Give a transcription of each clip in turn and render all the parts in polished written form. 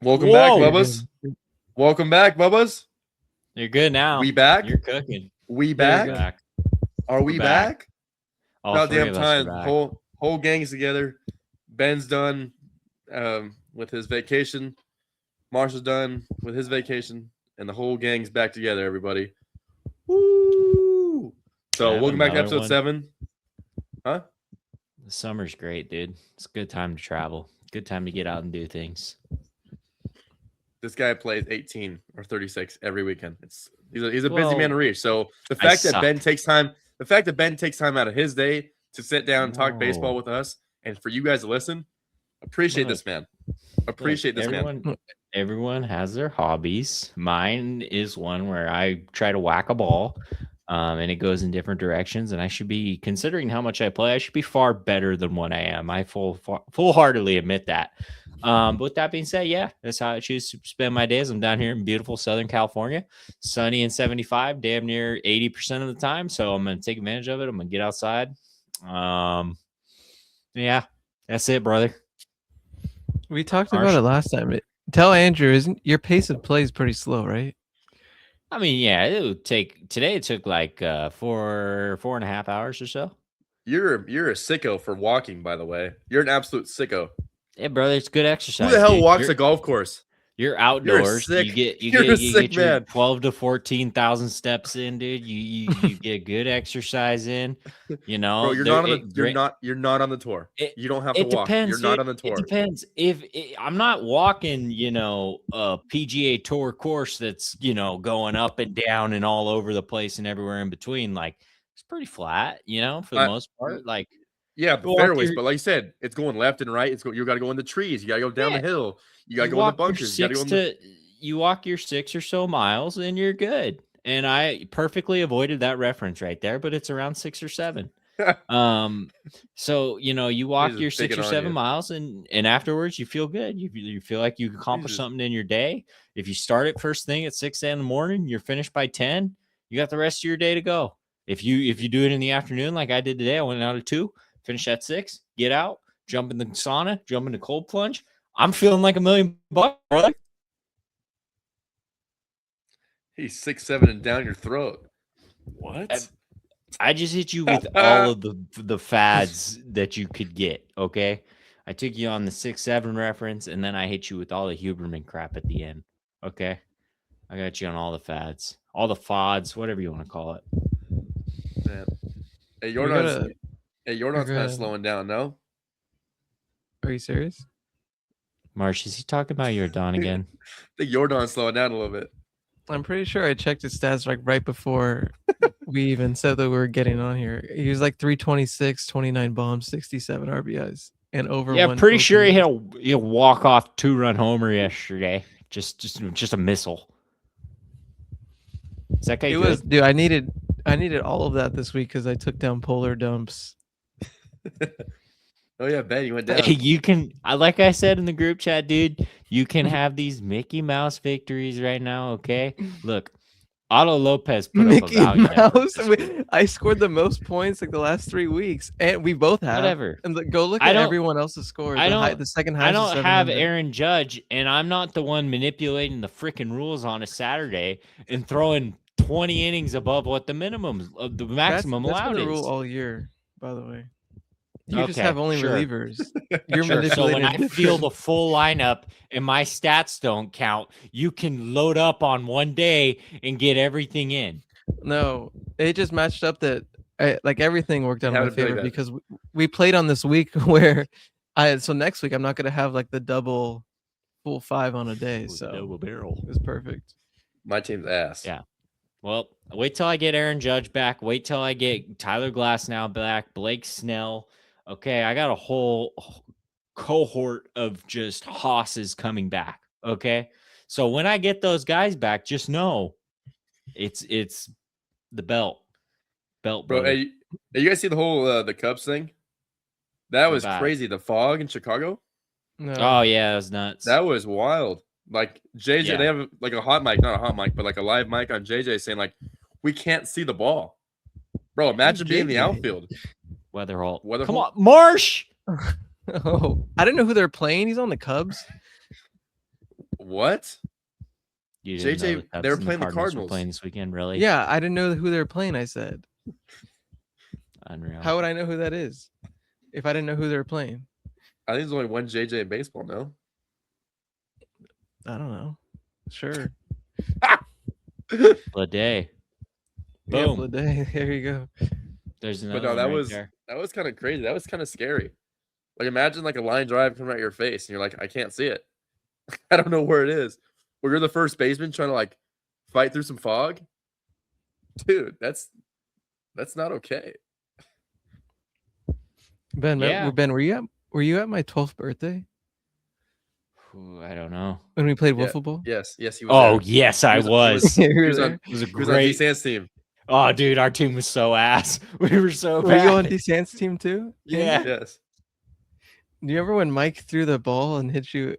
Welcome back, Whoa. Bubbas. Welcome back, Bubbas. You're good now. We back? You're cooking. We You're back? back. Are we We're back. back? All About three damn of us are time. back. Whole gang's together. Ben's done with his vacation. Marshall's done with his vacation. And the whole gang's back together, everybody. Woo! So welcome back to episode 7. Huh? The summer's great, dude. It's a good time to travel. Good time to get out and do things. This guy plays 18 or 36 every weekend. He's a busy man to reach. So the fact that Ben takes time out of his day to sit down and talk baseball with us, and for you guys to listen, appreciate this man. Appreciate this man. Everyone has their hobbies. Mine is one where I try to whack a ball, and it goes in different directions. And I should be, considering how much I play, I should be far better than what I am. I full-heartedly admit that. But with that being said, yeah, that's how I choose to spend my days. I'm down here in beautiful Southern California, sunny and 75, damn near 80% of the time. So I'm going to take advantage of it. I'm going to get outside. Yeah, that's it, brother. We talked about it last time. Tell Andrew, isn't your pace of play is pretty slow, right? I mean, yeah, it took like 4.5 hours or so. You're a sicko for walking, by the way. You're an absolute sicko. Yeah, brother, it's good exercise. Who the hell walks a golf course? You're outdoors. You get your 12 to 14,000 steps in, dude. You get good exercise in. You know, bro, you're not on the tour. You don't have to walk. You're not on the tour. It depends. If I'm not walking, a PGA Tour course that's going up and down and all over the place and everywhere in between. Like it's pretty flat, for the most part. Like. Yeah, the fairways, but like you said, it's going left and right. You got to go in the trees. You got to go down the hill. You got to go in the bunkers. You walk your 6 or so miles and you're good. And I perfectly avoided that reference right there, but it's around 6 or 7. So you walk your 6 or 7 miles and afterwards you feel good. You feel like you accomplished something in your day. If you start it first thing at 6 a.m. in the morning, you're finished by 10. You got the rest of your day to go. If you do it in the afternoon, like I did today, I went out at 2. Finish at 6, get out, jump in the sauna, jump into cold plunge. I'm feeling like $1 million, brother. He's 6'7" and down your throat. What? I just hit you with all of the fads that you could get, okay? I took you on the 6'7" reference, and then I hit you with all the Huberman crap at the end, okay? I got you on all the fads, all the FODs, whatever you want to call it. Man. Hey, Yordan's kind of slowing down, no? Are you serious? Marsh, is he talking about Yordan again? I think Yordan's slowing down a little bit. I'm pretty sure I checked his stats like right before we even said that we were getting on here. He was like 326, 29 bombs, 67 RBIs, and over. Yeah, I'm pretty sure he had a walk-off 2-run homer yesterday. Just a missile. Is that guy good? Dude, I needed all of that this week because I took down polar dumps. Oh yeah, Ben, you went down. You can, like I said in the group chat, dude, you can have these Mickey Mouse victories right now. Okay, look, Otto Lopez put Mickey up a Mouse. I scored the most points like the last 3 weeks, and we both have. Whatever. And go look at everyone else's scores. The second highest. I don't have Aaron Judge, and I'm not the one manipulating the freaking rules on a Saturday and throwing 20 innings above what the maximum allowed is. The rule all year, by the way. You just have only relievers. You're So when I feel the full lineup and my stats don't count, you can load up on one day and get everything in. No, it just matched up that everything worked out in my favor because we played on this week where so next week I'm not going to have like the full 5 on a day. So double barrel. It was perfect. My team's ass. Yeah. Well, wait till I get Aaron Judge back. Wait till I get Tyler Glasnow back, Blake Snell. Okay, I got a whole cohort of just hosses coming back. Okay, so when I get those guys back, just know it's the belt, bro. Hey, you guys see the whole the Cubs thing? That was crazy. The fog in Chicago. No. Oh yeah, that was nuts. That was wild. Like JJ, they have like a hot mic, not a hot mic, but like a live mic on JJ saying like, we can't see the ball. Bro, imagine being in the outfield. Weatherholt. Come on, Marsh. Oh, I didn't know who they're playing. He's on the Cubs. What? You didn't know JJ, the they were Cubs and playing the Cardinals were Cardinals. playing this weekend, really? Yeah, I didn't know who they were playing. I said, Unreal. how would I know who that is if I didn't know who they were playing? I think there's only one JJ in baseball. No. I don't know. Sure. Day. Yeah, Boom. day. There you go. There's But another no, one right there. that was kind of crazy. That was kind of scary. Like imagine like a line drive coming at your face, and you're like, I can't see it. I don't know where it is. Or you're the first baseman trying to like fight through some fog. Dude, that's not okay. Ben, Yeah. Ben, were you at my 12th birthday Ooh, I don't know. when we played Yeah. wiffle ball? Yes, he was. Oh, there. yes, I was. You He were was there? on. It was a He was on great. D-San's team. Oh, dude, our team was so ass. We were so Were bad. you on D-San's team too? Yeah. Yes. Do you remember when Mike threw the ball and hit you?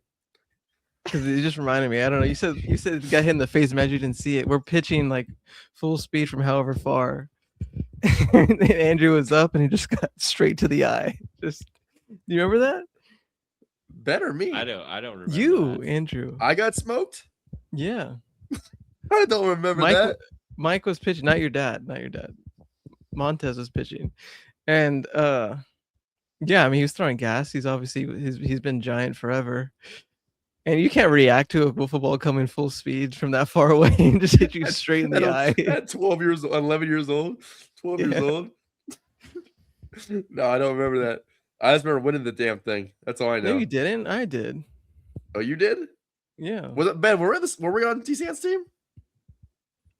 Because it just reminded me. I don't know. You said it got hit in the face. Imagine you didn't see it. We're pitching like full speed from however far. And Andrew was up and he just got straight to the eye. Just, do you remember that? Better me. I don't remember. You, that. Andrew. I got smoked. Yeah. I don't remember Mike, that. Mike was pitching. Not your dad. Montez was pitching, and yeah. I mean, he was throwing gas. He's obviously he's been giant forever. And you can't react to a wiffle ball coming full speed from that far away and just hit you straight in the eye. At 12 years old, 11 years old, 12 years old. No, I don't remember that. I just remember winning the damn thing. That's all I know. No, you didn't. I did. Oh, you did? Yeah. Was it Ben? Were we on T-San's team?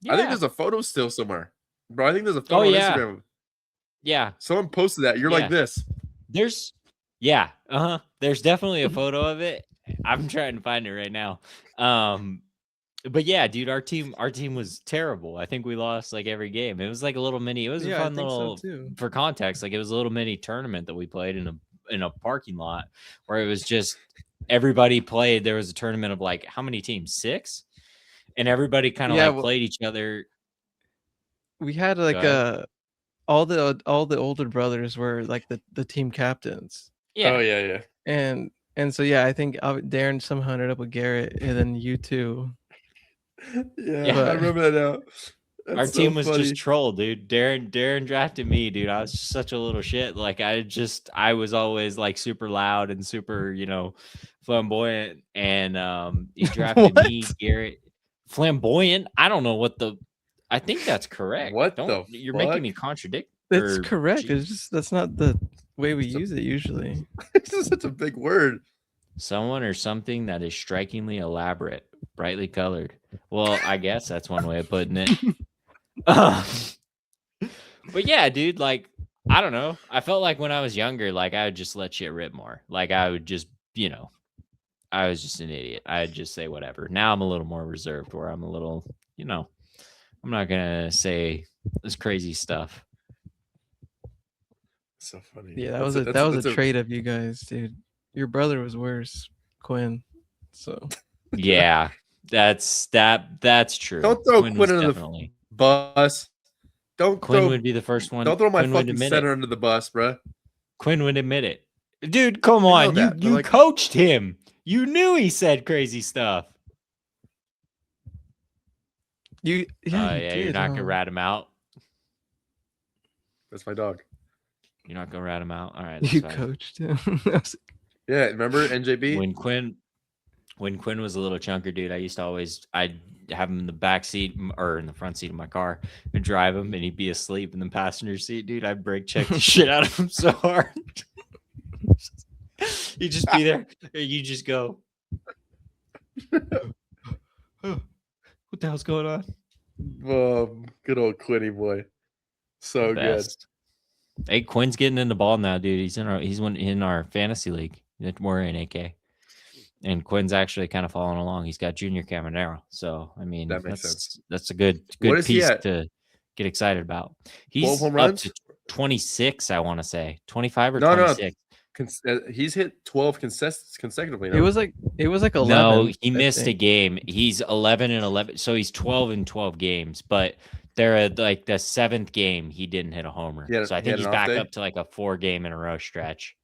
Yeah. I think there's a photo still somewhere. Bro, I think there's a photo on Instagram. Yeah. Someone posted that. You're like this. There's definitely a photo of it. I'm trying to find it right now. But yeah, dude, our team was terrible. I think we lost like every game. It was like a little mini. It was a fun little, for context, like it was a little mini tournament that we played in a parking lot where it was just everybody played. There was a tournament of like how many teams? 6, and everybody kind of played each other. We had like all the older brothers were like the team captains. Yeah. Oh yeah. And so yeah, I think Darren somehow ended up with Garrett, and then you two. Yeah, I remember that now. That's our team was funny. just trolled, dude. Darren drafted me, dude. I was such a little shit. Like I was always like super loud and super, flamboyant. And he drafted me, Garrett. Flamboyant. I don't know I think that's correct. You're making me contradict. That's correct. It's just that's not the way we use it usually. This is such a big word. Someone or something that is strikingly elaborate, brightly colored. Well, I guess that's one way of putting it. But yeah, dude, like, I don't know. I felt like when I was younger, like I would just let shit rip more. Like I would just, I was just an idiot. I'd just say whatever. Now I'm a little more reserved where I'm a little, I'm not going to say this crazy stuff. So funny. Yeah, that was a trait of you guys, dude. Your brother was worse, Quinn. So yeah, that's true. Don't throw Quinn under the bus. Quinn would be the first one. Don't throw my Quinn fucking center under the bus, bro. Quinn would admit it. Dude, come on. You coached him. You knew he said crazy stuff. You're not gonna rat him out. That's my dog. You're not gonna rat him out. All right. You coached him. Yeah, remember NJB? When Quinn was a little chunker, dude, I'd have him in the back seat or in the front seat of my car and drive him, and he'd be asleep in the passenger seat, dude. I'd brake check the shit out of him so hard. He'd just be there, and you just go, oh, what the hell's going on? Good old Quinny boy. So good. Hey, Quinn's getting in the ball now, dude. He's in our fantasy league. We're in AK. And Quinn's actually kind of following along. He's got Junior Caminero. So, I mean, that makes sense. That's a good piece to get excited about. He's up to 26, I want to say. 25 or 26. He's hit 12 consecutively now. It was like 11. No, he missed a game. He's 11 and 11. So he's 12 in 12 games, but they're at like the 7th game he didn't hit a homer. So I think he's back up to like a 4 game in a row stretch.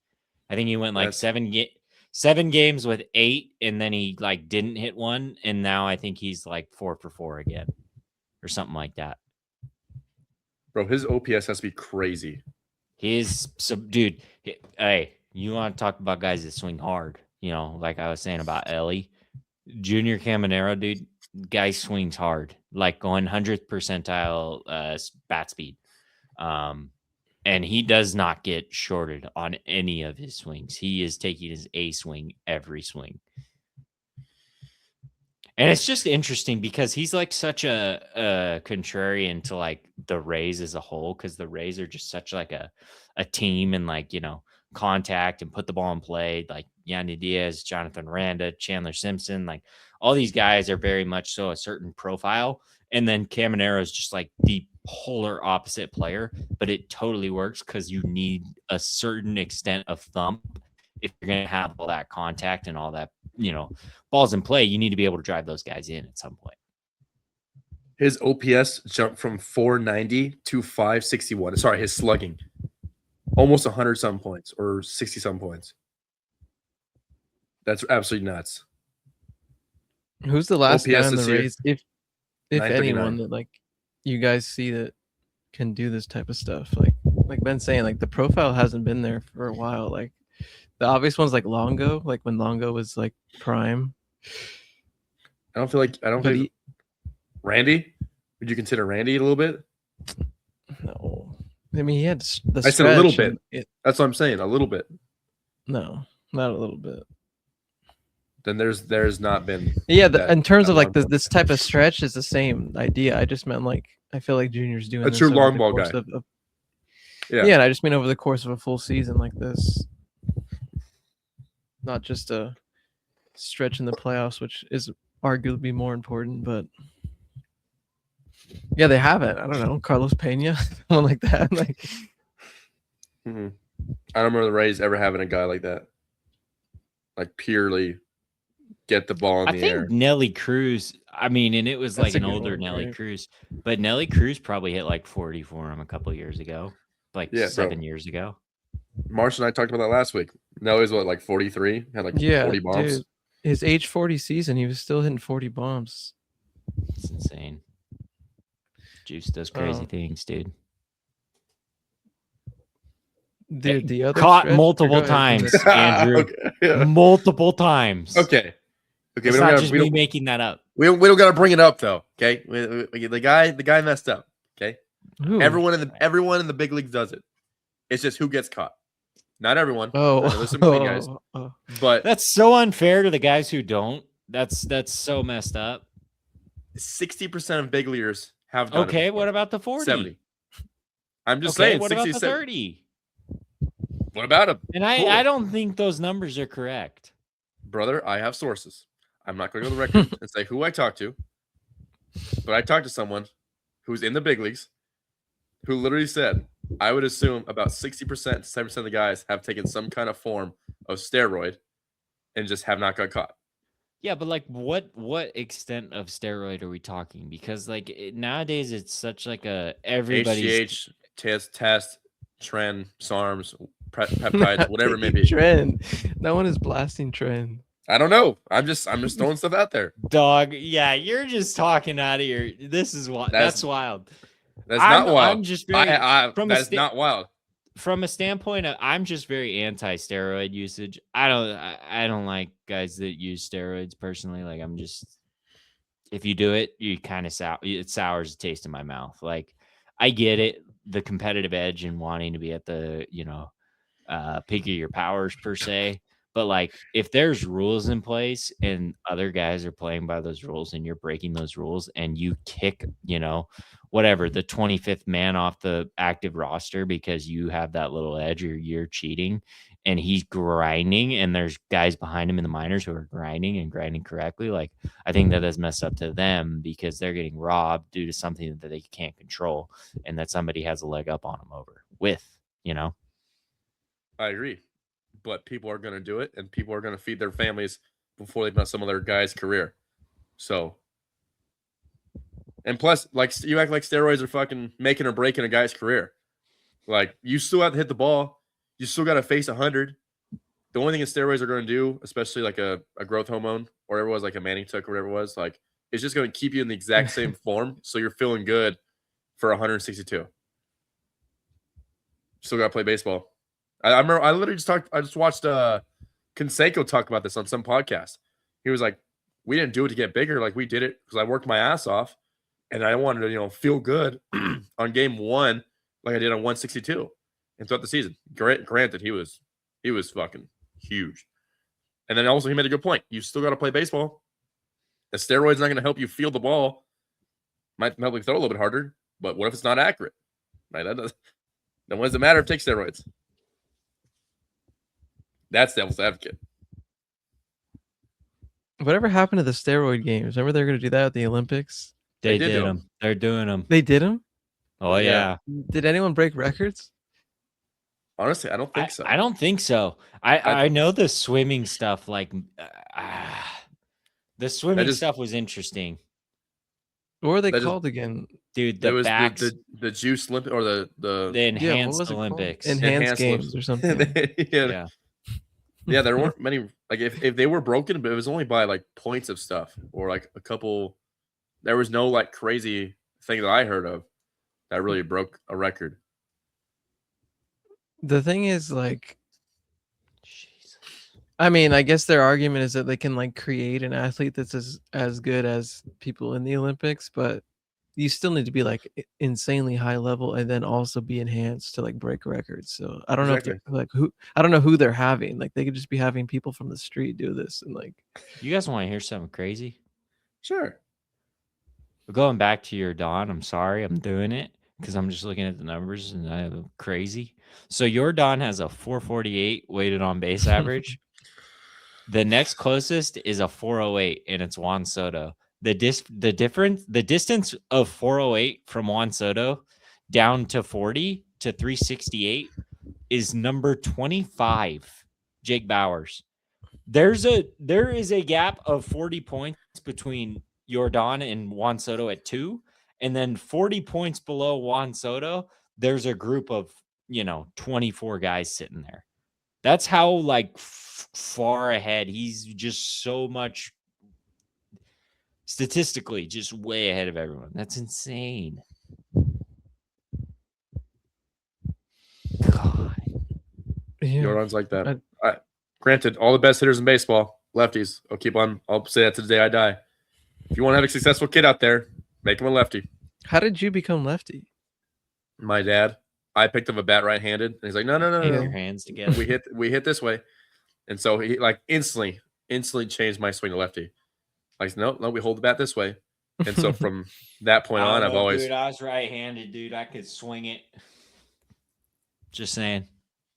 I think he went like 7 7 games with 8, and then he like didn't hit one, and now I think he's like 4 for 4 again, or something like that. Bro, his OPS has to be crazy. Dude. Hey, you want to talk about guys that swing hard? You know, like I was saying about Ellie, Junior Caminero, dude. Guy swings hard, like going 100th percentile bat speed. And he does not get shorted on any of his swings. He is taking his A swing every swing. And it's just interesting because he's like such a contrarian to like the Rays as a whole, because the Rays are just such like a team, and like, you know, contact and put the ball in play. Like Yandy Diaz, Jonathan Miranda, Chandler Simpson, like all these guys are very much so a certain profile. And then Caminero is just like the polar opposite player, but it totally works because you need a certain extent of thump if you're going to have all that contact and all that, you know, balls in play. You need to be able to drive those guys in at some point. His OPS jumped from 490 to 561. Sorry, his slugging. Almost 100-some points or 60-some points. That's absolutely nuts. Who's the last OPS guy on the this year, Rays, if 939. anyone, that like you guys see that can do this type of stuff? Like Ben's saying, like the profile hasn't been there for a while. Like the obvious one's like Longo, like when Longo was like prime. I don't think Randy. Would you consider Randy a little bit? No, I mean he had the. I said a little bit. That's what I'm saying. A little bit. No, not a little bit. Then there's not been. Yeah, in terms of like this type of stretch is the same idea. I just meant like I feel like Junior's doing a true long ball guy. Yeah, and I just mean over the course of a full season like this, not just a stretch in the playoffs, which is arguably more important. But yeah, they have it. I don't know, Carlos Pena, someone like that. Like, I don't remember the Rays ever having a guy like that. Like purely get the ball in the air. I think Nelly Cruz. I mean, and it was like an older Nelly Cruz, but Nelly Cruz probably hit like 40 for him a couple years ago, like 7 years ago. Marsh and I talked about that last week. Nelly's what, like 43? Had like 40 bombs. Dude, his age 40 season, he was still hitting 40 bombs. It's insane. Juice does crazy things, dude. Dude, the other caught multiple times, Andrew. Okay, yeah. Multiple times. Okay. It's not just me making that up. We don't got to bring it up though. Okay, the guy messed up. Okay, Ooh. Everyone in the big leagues does it. It's just who gets caught. Not everyone. There's some guys. But that's so unfair to the guys who don't. That's so messed up. 60% of big leaguers have done okay, it. What about the 40? 70. I'm just saying. What 60, about the 30? What about him? And I don't think those numbers are correct. Brother, I have sources. I'm not going to go to the record and say who I talked to, but I talked to someone who's in the big leagues who literally said, I would assume about 60% to 70% of the guys have taken some kind of form of steroid and just have not got caught. Yeah, but like what extent of steroid are we talking? Because like nowadays it's such like a everybody's HGH, test, trend, SARMs, peptides, whatever it may be. Trend. No one is blasting trend. I don't know. I'm just throwing stuff out there. Dog, yeah, you're just talking out of your. This is what that's wild. That's not wild. I'm just very, that's not wild. From a standpoint of, I'm just very anti-steroid usage. I don't like guys that use steroids personally. Like I'm just, if you do it, you kind of it sours the taste in my mouth. Like I get it, the competitive edge and wanting to be at the peak of your powers per se. But like, if there's rules in place and other guys are playing by those rules and you're breaking those rules and you kick, whatever, the 25th man off the active roster because you have that little edge or you're cheating and he's grinding and there's guys behind him in the minors who are grinding correctly. Like, I think that is messed up to them because they're getting robbed due to something that they can't control and that somebody has a leg up on them over with, I agree. But people are going to do it, and people are going to feed their families before they mess some of their guys' career. So, and plus, like, you act like steroids are fucking making or breaking a guy's career. Like, you still have to hit the ball. You still got to face 100. the only thing that steroids are going to do, especially like a growth hormone or whatever it was, like a Manning took or whatever it was, like it's just going to keep you in the exact same form, so you're feeling good for 162. Still got to play baseball. I remember I literally just watched Canseco talk about this on some podcast. He was like, we didn't do it to get bigger, like we did it because I worked my ass off, and I wanted to feel good on game 1 like I did on 162 and throughout the season. Granted, he was fucking huge. And then also he made a good point. You still got to play baseball. The steroid's not going to help you feel the ball. Might help you throw a little bit harder, but what if it's not accurate? Right? Then what does it matter if you take steroids? That's devil's advocate. Whatever happened to the steroid games? Remember they were going to do that at the Olympics? They did them. They're doing them. They did them? Oh, yeah. Did anyone break records? Honestly, I don't think so. I don't think so. I know the swimming stuff. Like, the swimming stuff was interesting. What were they called again? Dude, the backs, the juice Olympic or the enhanced Olympics. Enhanced games or something. Yeah, there weren't many. Like if they were broken, but it was only by like points of stuff or like a couple. There was no like crazy thing that I heard of that really broke a record. The thing is, like, I mean, I guess their argument is that they can like create an athlete that's as good as people in the Olympics, but you still need to be like insanely high level and then also be enhanced to like break records. So I don't know if they're like I don't know who they're having. Like they could just be having people from the street do this and like. You guys want to hear something crazy? Sure. Going back to Yordan, I'm sorry, I'm doing it because I'm just looking at the numbers and I'm crazy. So Yordan has a 448 weighted on base average. The next closest is a 408, and it's Juan Soto. The distance of 408 from Juan Soto down to 40 to 368 is number 25, Jake Bauers. There is a gap of 40 points between Yordan and Juan Soto at 2, and then 40 points below Juan Soto, there's a group of 24 guys sitting there. That's how like far ahead. He's just so much statistically just way ahead of everyone. That's insane. God. Yeah. Yordan's like that. Granted, all the best hitters in baseball, lefties. I'll say that to the day I die. If you want to have a successful kid out there, make him a lefty. How did you become lefty? My dad. I picked up a bat right-handed, and he's like, no. Your hands together. We hit this way, and so he like instantly changed my swing to lefty. Like, no, we hold the bat this way, and so from that point on, I've always. Dude, I was right-handed, dude. I could swing it. Just saying.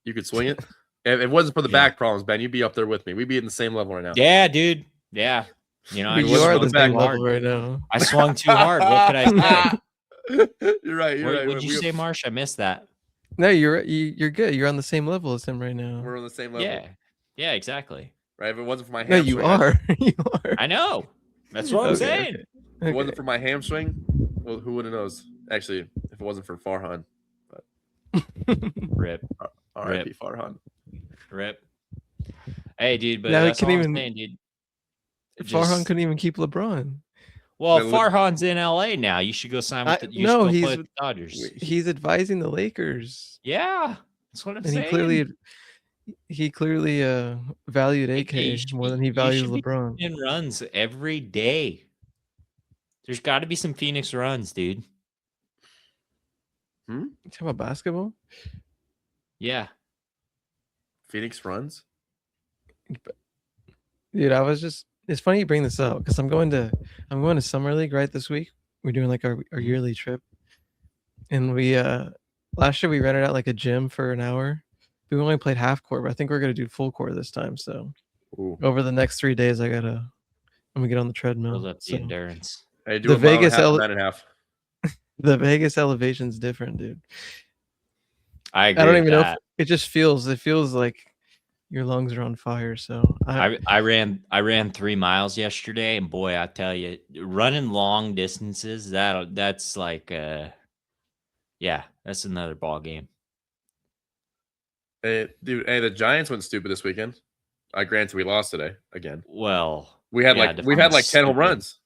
You could swing it. If it wasn't for the back problems, Ben, you'd be up there with me. We'd be in the same level right now. Yeah, dude. Yeah. You are the same level right now. I swung too hard. What could I say? You're right. What did you say, Marsh? I missed that. No, you're good. You're on the same level as him right now. We're on the same level. Yeah, exactly. Right. If it wasn't for my hamstring, you are. I know. That's what I'm saying. Okay. If it wasn't for my hamstring, well, who would have knows? Actually, if it wasn't for Farhan, but rip. R.I.P. Farhan. Rip. Hey, dude, but now that's all I'm saying, dude. Farhan couldn't even keep LeBron. Well, Farhan's in LA now. You should go sign with the play with the Dodgers. He's advising the Lakers. Yeah, that's what I'm saying. He clearly valued AK more than he values LeBron. In runs every day. There's got to be some Phoenix runs, dude. You talking about basketball? Yeah. Phoenix runs? Dude, it's funny you bring this up because I'm going to Summer League right this week. We're doing like our yearly trip. And we last year we rented out like a gym for an hour. We only played half court, but I think we're gonna do full court this time. So over the next 3 days I'm gonna get on the treadmill. Build up the endurance. Hey, do the Vegas the Vegas elevation's different, dude. I agree. I don't even know if it just feels like your lungs are on fire. So I ran 3 miles yesterday, and boy, I tell you, running long distances, that's like that's another ball game. Hey, dude, the Giants went stupid this weekend. Granted, we lost today again. Well, we've had like 10 home runs.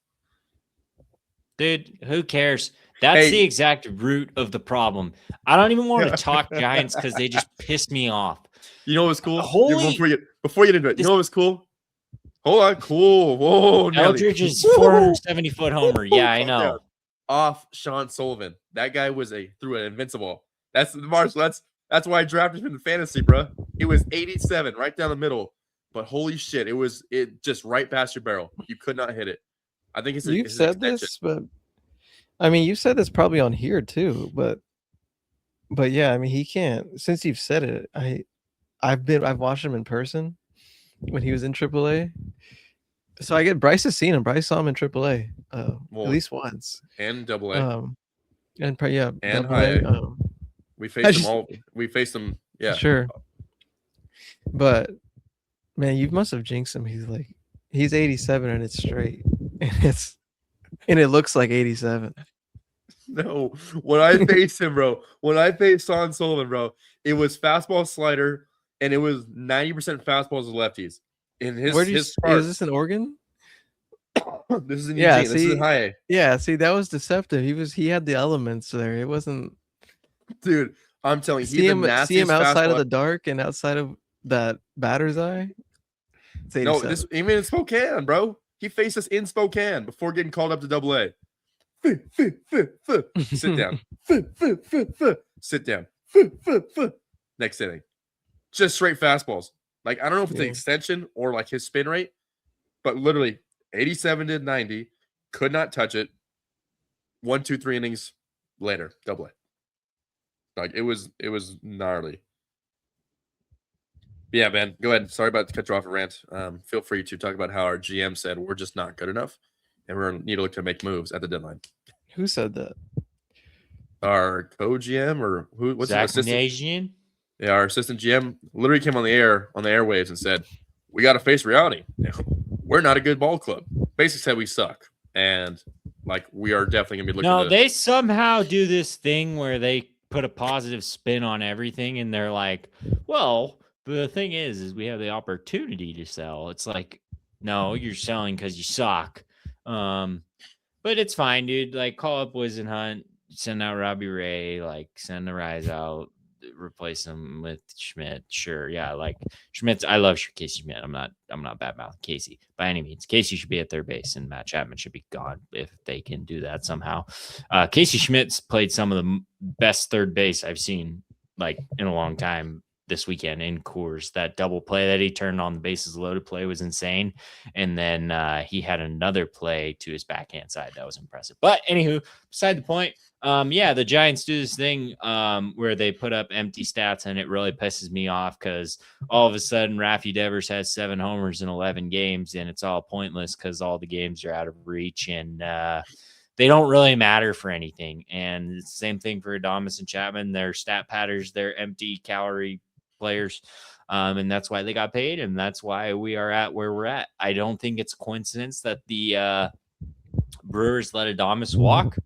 Dude, who cares? That's the exact root of the problem. I don't even want to talk Giants because they just piss me off. You know what's cool? Before you get into it, you know what's cool? Hold on, cool. Whoa, Eldridge is 470-foot homer. Yeah, I know. Off Sean Sullivan. That guy threw an invincible. That's Marshall. That's why I drafted him in fantasy, bro. It was 87, right down the middle. But holy shit, it just right past your barrel. You could not hit it. I think you've said this, but I mean, you said this probably on here too. But yeah, I mean, he can't. Since you've said it, I've watched him in person when he was in AAA. So Bryce has seen him. Bryce saw him in AAA at least once, and AA, and high A. We faced them all. We faced them. Yeah, sure. But man, you must have jinxed him. He's 87 and it's straight, and it looks like 87. No, when I faced him, bro, when I faced Sean Sullivan, bro, it was fastball slider, and it was 90% fastballs to lefties. In his chart, is this in Oregon? This is in Eugene. This is in high A. Yeah, see, that was deceptive. He had the elements there. It wasn't. Dude, I'm telling you, see him outside of the dark and outside of that batter's eye. No, even in Spokane, bro. He faced us in Spokane before getting called up to AA. Sit down. Sit down. Next inning. Just straight fastballs. Like, I don't know if it's an extension or like his spin rate, but literally 87 to 90, could not touch it. 1, 2, 3 innings later, AA. Like, it was gnarly. Yeah, man, go ahead. Sorry about to cut you off a rant. Feel free to talk about how our GM said we're just not good enough, and we're need to look to make moves at the deadline. Who said that? Our co-GM or who? What's the assistant? Yeah, our assistant GM literally came on the airwaves and said, "We got to face reality. We're not a good ball club." Basically said we suck, and like we are definitely gonna be looking. No, they somehow do this thing where they put a positive spin on everything, and they're like, "Well, the thing is we have the opportunity to sell." It's like, no, you're selling because you suck. But it's fine, dude. Like, call up Wiz and Hunt, send out Robbie Ray, like send the Rise out, replace him with Schmidt. Sure, yeah, like Schmidt's. I love Casey Schmidt. I'm not bad mouthing Casey by any means. Casey should be at third base, and Matt Chapman should be gone if they can do that somehow. Casey Schmidt's played some of the best third base I've seen like in a long time this weekend in Coors. That double play that he turned on the bases loaded play was insane. And then he had another play to his backhand side that was impressive. But anywho, beside the point, the Giants do this thing where they put up empty stats, and it really pisses me off because all of a sudden Rafi Devers has 7 homers in 11 games, and it's all pointless because all the games are out of reach, and they don't really matter for anything. And it's the same thing for Adames and Chapman. They're stat patters, they're empty calorie players, and that's why they got paid, and that's why we are at where we're at. I don't think it's a coincidence that the Brewers let Adames walk,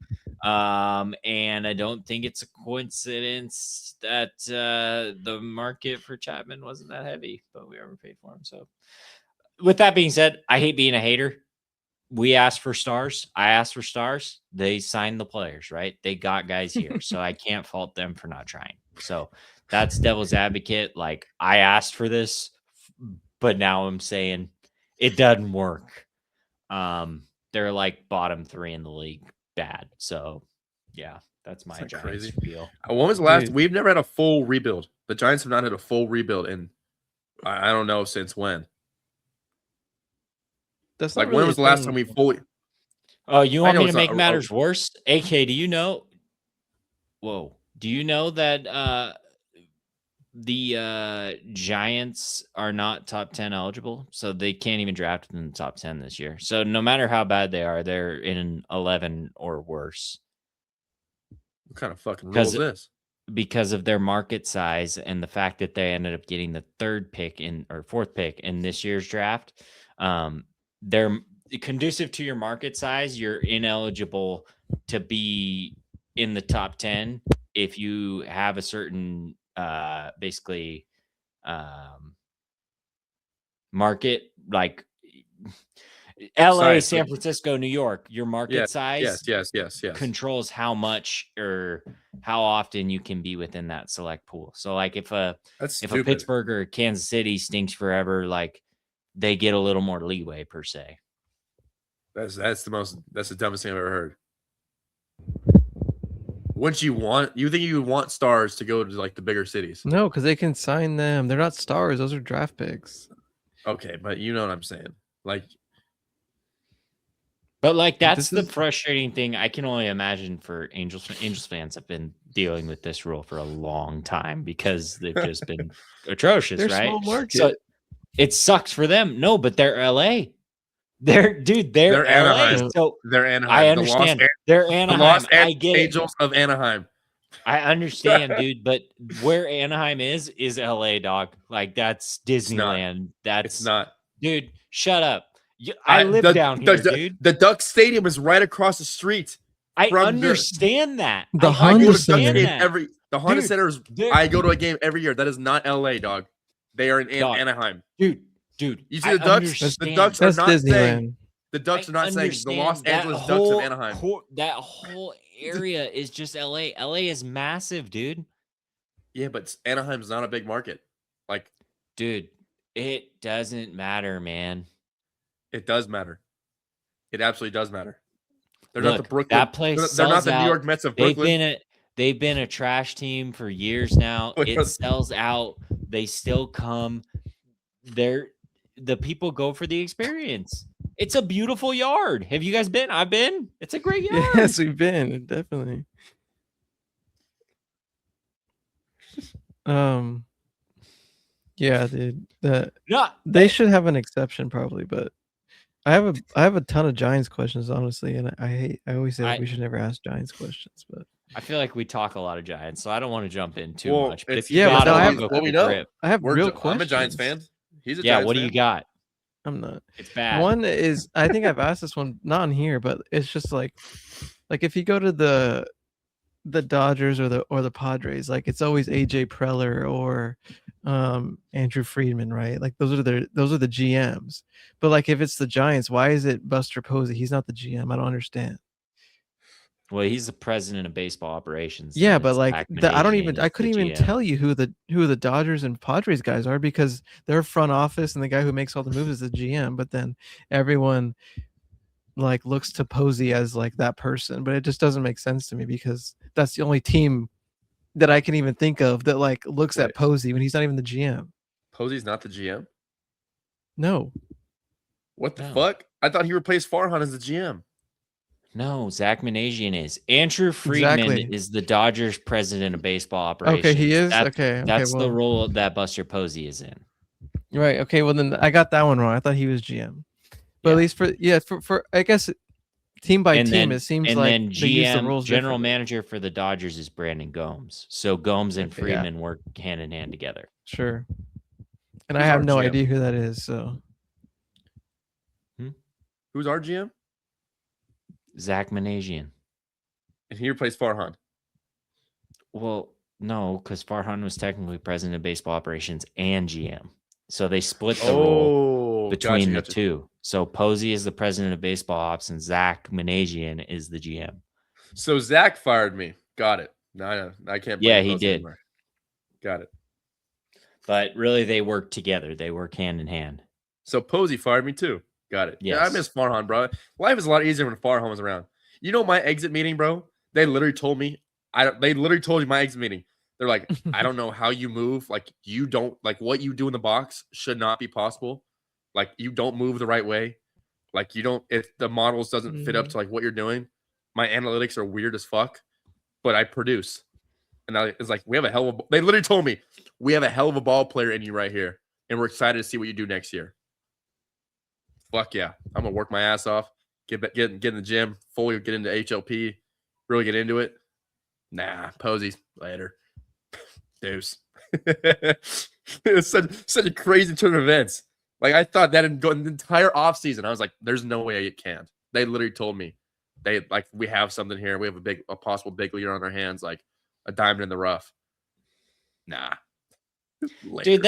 and I don't think it's a coincidence that the market for Chapman wasn't that heavy, but we overpaid for him. So with that being said, I hate being a hater. We asked for stars. I asked for stars. They signed the players, right? They got guys here, so I can't fault them for not trying. So that's devil's advocate. Like, I asked for this, but now I'm saying it doesn't work. They're like bottom 3 in the league, bad. So yeah, that's my Giants spiel. When was the last? We've never had a full rebuild. The Giants have not had a full rebuild in I don't know since when. That's like, when was the last time we fully? Oh, you want me to make matters worse? AK, do you know? Whoa. Do you know that the Giants are not top 10 eligible? So they can't even draft in the top 10 this year. So no matter how bad they are, they're in 11 or worse. What kind of fucking rule is this? Because of their market size and the fact that they ended up getting the 4th pick in this year's draft. They're conducive to your market size. You're ineligible to be in the top 10 if you have a certain market, like LA, Size, San Francisco, New York, your market size yes. controls how much or how often you can be within that select pool. So like if a Pittsburgh or Kansas City stinks forever, like they get a little more leeway per se. That's the dumbest thing I've ever heard. You think you want stars to go to like the bigger cities? No, because they can sign them. They're not stars; those are draft picks. Okay, but you know what I'm saying. Like, but like that's the frustrating thing. I can only imagine for Angels fans have been dealing with this rule for a long time because they've just been atrocious, they're right? Small market. So it sucks for them. No, but they're LA. They're LA. Anaheim. So they're Anaheim. I understand. They're Anaheim. The Los I get Angels of Anaheim. I understand, dude, but where Anaheim is LA, dog. Like that's Disneyland. It's not. Dude, shut up. I live down here, dude. The Duck Stadium is right across the street. I understand that. The Honda Center. The Honda Center is. I go to a game every year. That is not LA, dog. They are in Anaheim, dude. You see the Ducks? The Ducks are not saying. The Ducks are not saying the Los Angeles Ducks of Anaheim. That whole area is just LA. LA is massive, dude. Yeah, but Anaheim's not a big market. Like, dude, it doesn't matter, man. It does matter. It absolutely does matter. They're not the Brooklyn. That place. They're not the New York Mets of Brooklyn. They've been a trash team for years now. It sells out. They still come. The people go for the experience. It's a beautiful yard. Have you guys been? I've been. It's a great yard. Yes, we've been. Definitely. Yeah, dude. They should have an exception probably, but I have a ton of Giants questions, honestly, and I always say we should never ask Giants questions, but I feel like we talk a lot of Giants, so I don't want to jump in too much. But if I have real questions. I'm a Giants fan. He's a Giants fan. Do you got? I'm not. It's bad. One is I think I've asked this one not on here, but it's just like if you go to the Dodgers or the Padres, like it's always AJ Preller or Andrew Friedman, right? Like those are the GMs. But like if it's the Giants, why is it Buster Posey? He's not the GM. I don't understand. Well, he's the president of baseball operations. Yeah, but like I couldn't even tell you who the Dodgers and Padres guys are because they're front office and the guy who makes all the moves is the GM. But then everyone like looks to Posey as like that person, but it just doesn't make sense to me because that's the only team that I can even think of that like looks at Posey when he's not even the GM. Posey's not the GM? No. What the fuck? I thought he replaced Farhan as the GM. No, Zach Managian is. Andrew Friedman is the Dodgers president of baseball operations. Okay, he is? That's the role that Buster Posey is in. Right. Okay, well then I got that one wrong. I thought he was GM. But at least for I guess team by team, it seems like then GM general manager for the Dodgers is Brandon Gomes. So Gomes and Friedman work hand in hand together. Sure. And I have no idea who that is, so who's our GM? Zach Managian. And he replaced Farhan. Well, no, because Farhan was technically president of baseball operations and GM. So they split the role between the two. So Posey is the president of baseball ops and Zach Managian is the GM. So Zach fired me. Got it. No, I can't. Yeah, he did. Anymore. Got it. But really, they work together. They work hand in hand. So Posey fired me too. Got it. Yes. Yeah, I miss Farhan, bro. Life is a lot easier when Farhan was around. You know my exit meeting, bro? They literally told me. They literally told you my exit meeting. They're like, I don't know how you move. Like you don't like what you do in the box should not be possible. Like you don't move the right way. Like you don't. If the models doesn't fit up to like what you're doing, my analytics are weird as fuck. But I produce, and it's like we have a hell of. They literally told me we have a hell of a ball player in you right here, and we're excited to see what you do next year. Fuck yeah. I'm going to work my ass off, get in the gym, fully get into HLP, really get into it. Nah, Posey, later. Deuce. It's such a crazy turn of events. Like, I thought that in the entire offseason, I was like, there's no way it can't. They literally told me, we have something here. We have a possible big leader on our hands, like a diamond in the rough. Nah. Later. Dude,